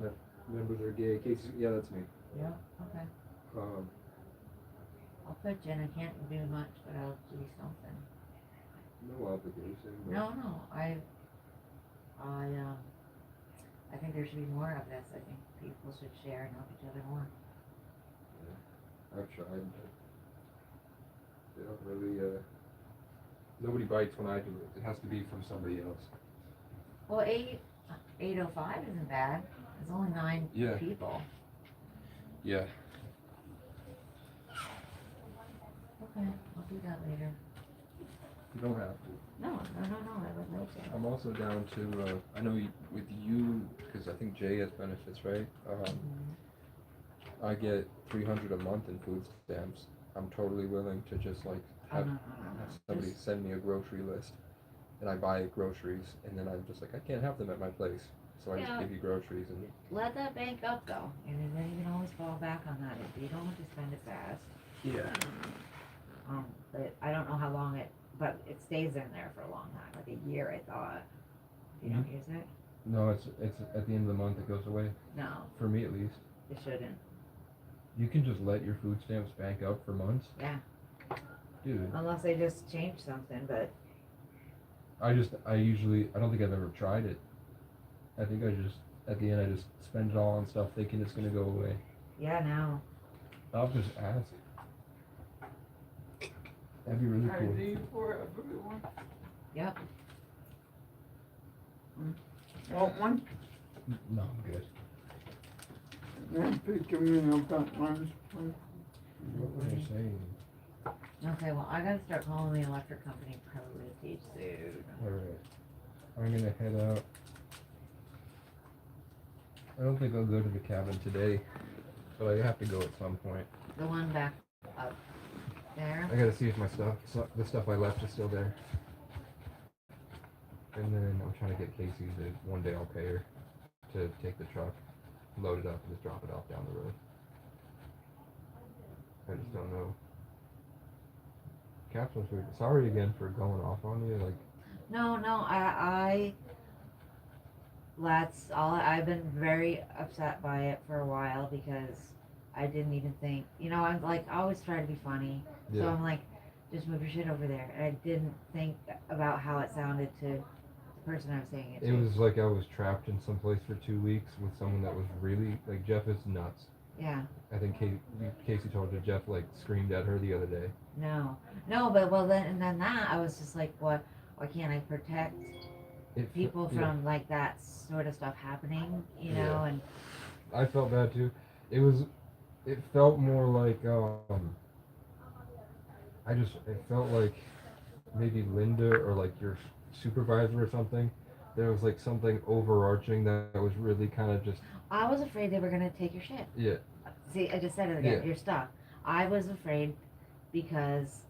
members are gay. Casey, yeah, that's me. Yeah. Okay. I'll pitch in. I can't do much, but I'll do something. No obligation. But No. I think there should be more of this. I think people should share and help each other more. I've tried. But they don't really. Nobody bites when I do it. It has to be from somebody else. Well, 805 isn't bad. There's only 9 Yeah. people. Yeah. Okay, I'll do that later. You don't have to. No, I would like to. I'm also down to, I know with you, because I think Jay has benefits, right? I get $300 a month in food stamps. I'm totally willing to just like have No. somebody Just- send me a grocery list, and I buy groceries, and then I'm just like, I can't have them at my place, so I Yeah. just give you groceries. And Let that bank up though, and then you can always fall back on that if you don't want to spend it fast. yeah, But I don't know how long but it stays in there for a long time, like a year I thought. If you don't use it? no, it's at the end of the month it goes away. No, For me at least, it shouldn't. you can just let your food stamps bank up for months, Yeah, dude. unless they just change something, but I don't think I've ever tried it. I think at the end I just spend it all on stuff thinking it's gonna go away. yeah, no. I'll just ask. That'd be really cool. ID for everyone. Yep. Want one? No, I'm good. Yeah, picking me up at lunch. What was I saying? Okay, well I gotta start calling the electric company pretty soon. Alright. I'm gonna head out. I don't think I'll go to the cabin today, but I have to go at some point. The one back up there. I gotta see if the stuff I left is still there. And then I'm trying to get Casey to one day I'll pay her to take the truck, load it up, and just drop it off down the road. I just don't know. Captain, sorry again for going off on you. Like, No, that's all. I've been very upset by it for a while because I didn't even think, I'm like, I always try to be funny. So yeah, I'm like, just move your shit over there. And I didn't think about how it sounded to the person I was saying it it to. was like I was trapped in some place for 2 weeks with someone that was really like Jeff is nuts. Yeah. I think Casey told you Jeff like screamed at her the other day. No. No, but well then that I was just like, what? Why can't I protect people Yeah. from like that sort of stuff happening? Yeah. And I felt bad too. It felt more like it felt like maybe Linda or like your supervisor or something. There was like something overarching that was really kind of just I was afraid they were gonna take your shit. yeah. See, I just said it again. Yeah. You're stuck. I was afraid because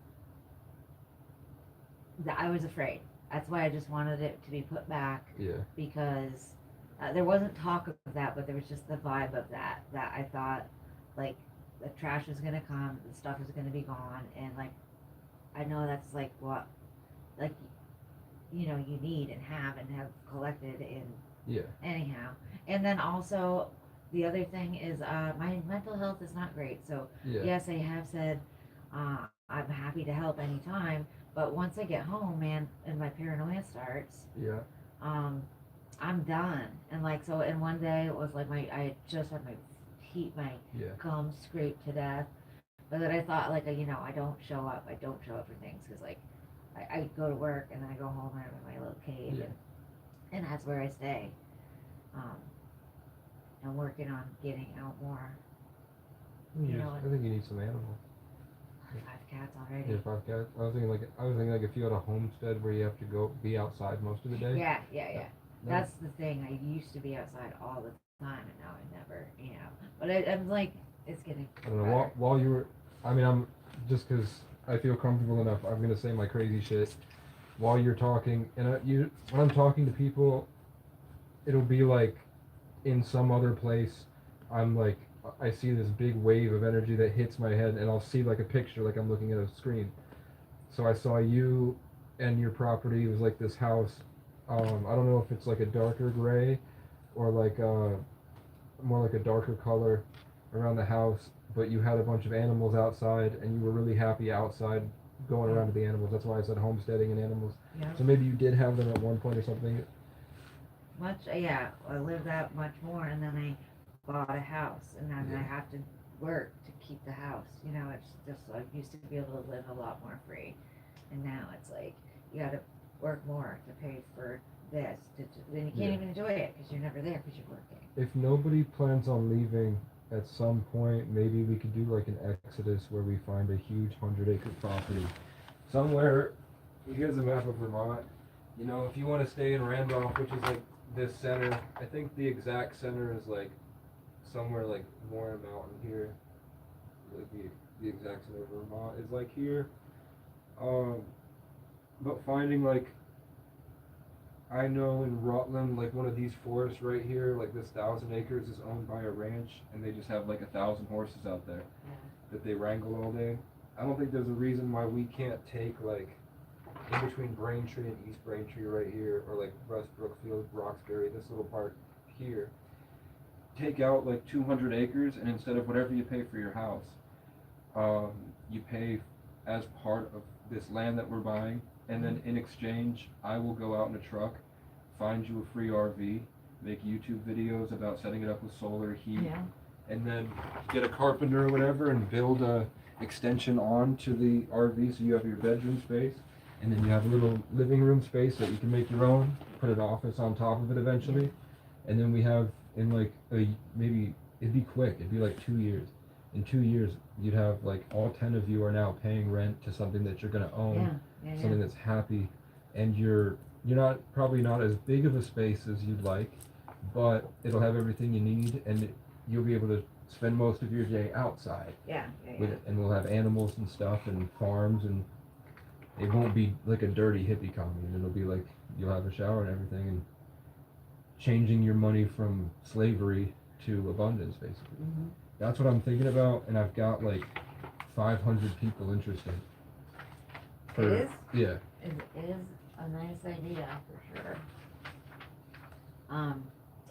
I was afraid. That's why I just wanted it to be put back Yeah. because there wasn't talk of that, but there was just the vibe of that. That I thought, like, the trash was gonna come, the stuff is gonna be gone, and like, I know that's like what, like, you need and have collected in Yeah. anyhow. And then also, the other thing is, my mental health is not great. So Yeah. yes, I have said, I'm happy to help anytime. But once I get home, man, and my paranoia starts, Yeah. I'm done. And like, so, and one day it was like I had just had my Yeah. gums scraped to death. But then I thought, like, I don't show up. I don't show up for things because, like, I go to work and then I go home and I'm in my little cave, Yeah. and that's where I stay. I'm working on getting out more. I think you need some animals. 5 cats already. Yeah, 5 cats. I was thinking like if you had a homestead where you have to go be outside most of the day. Yeah. No. That's the thing. I used to be outside all the time, and now I never. But I'm like, it's getting. I don't know. better. While you were, I mean, I'm just because I feel comfortable enough. I'm gonna say my crazy shit while you're talking, and when I'm talking to people, it'll be like in some other place. I'm like, I see this big wave of energy that hits my head, and I'll see like a picture, like I'm looking at a screen. So I saw you and your property. It was like this house. I don't know if it's like a darker gray or like more like a darker color around the house, but you had a bunch of animals outside and you were really happy outside going around with the animals. That's why I said homesteading and animals. Yeah. So maybe you did have them at one point or something. Yeah. I lived that much more, and then I bought a house, and then Yeah. I have to work to keep the house. It's just I used to be able to live a lot more free, and now it's like you got to work more to pay for this. Then you can't Yeah. even enjoy it because you're never there because you're working. If nobody plans on leaving at some point, maybe we could do like an exodus where we find a huge 100-acre property somewhere. Here's a map of Vermont. If you want to stay in Randolph, which is like this center, I think the exact center is like somewhere like Moore Mountain here. Like the exact center of Vermont is like here. But finding like, I know in Rutland, like one of these forests right here, like this 1,000 acres is owned by a ranch, and they just have like 1,000 horses out there that they wrangle all day. I don't think there's a reason why we can't take like in between Braintree and East Braintree right here, or like West Brookfield, Roxbury, this little part here. Take out like 200 acres, and instead of whatever you pay for your house, you pay as part of this land that we're buying, and then in exchange, I will go out in a truck, find you a free RV, make YouTube videos about setting it up with solar heat, and then get a carpenter or whatever and build a extension on to the RV so you have your bedroom space, and then you have a little living room space that you can make your own, put an office on top of it eventually, and then we have in like maybe it'd be quick, it'd be like 2 years. In 2 years, you'd have like all 10 of you are now paying rent to something that you're gonna own, something that's happy, and you're probably not as big of a space as you'd like, but it'll have everything you need, and you'll be able to spend most of your day outside Yeah, yeah, with yeah. it, and we'll have animals and stuff and farms, and it won't be like a dirty hippie commune. It'll be like you'll have a shower and everything, and changing your money from slavery to abundance, basically. Mm-hmm. That's what I'm thinking about, and I've got like 500 people interested. It is? Yeah. It is a nice idea for sure.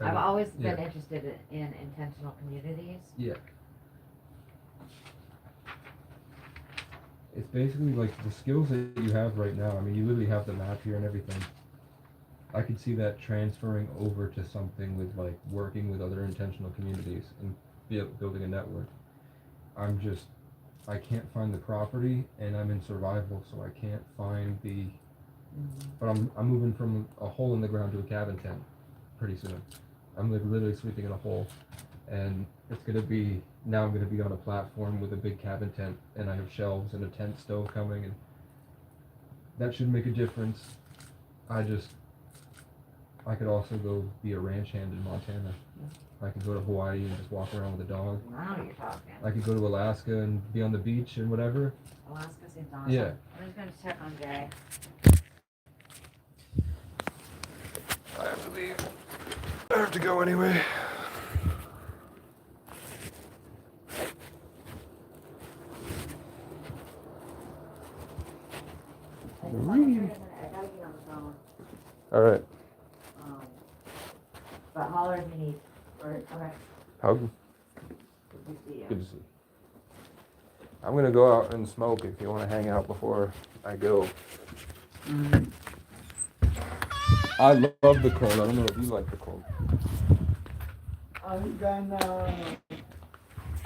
I've always been interested in intentional communities. Yeah. It's basically like the skills that you have right now. I mean, you literally have the map here and everything. I could see that transferring over to something with like working with other intentional communities and building a network. I can't find the property, and I'm in survival, so I can't find the. But I'm moving from a hole in the ground to a cabin tent pretty soon. I'm like literally sleeping in a hole, and it's gonna be now. I'm gonna be on a platform with a big cabin tent, and I have shelves and a tent stove coming, and that should make a difference. I could also go be a ranch hand in Montana. I could go to Hawaii and just walk around with a dog. Now you're talking. I could go to Alaska and be on the beach and whatever. Alaska seems awesome. Yeah. I'm just gonna check on Jay. I have to leave. I have to go anyway. I gotta be on the phone. All right. But holler if you need. Okay. How Good to see you. good to see you. I'm gonna go out and smoke if you want to hang out before I go. I love the cold. I don't know if you like the cold. I'm gonna.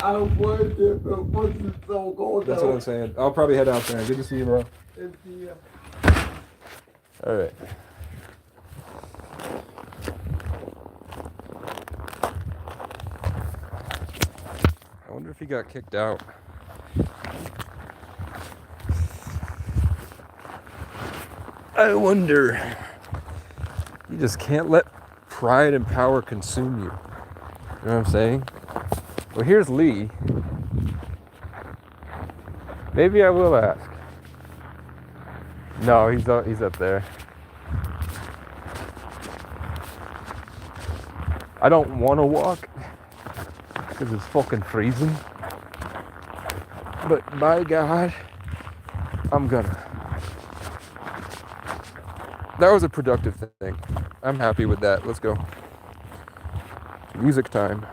I would if it wasn't so cold. That's what I'm saying. I'll probably head out there. Good to see you, bro. It's the, All right. I wonder if he got kicked out. I wonder. You just can't let pride and power consume you. You know what I'm saying? Well, here's Lee. Maybe I will ask. No, he's up there. I don't want to walk because it's fucking freezing. But by God, I'm gonna. That was a productive thing. I'm happy with that. Let's go. Music time.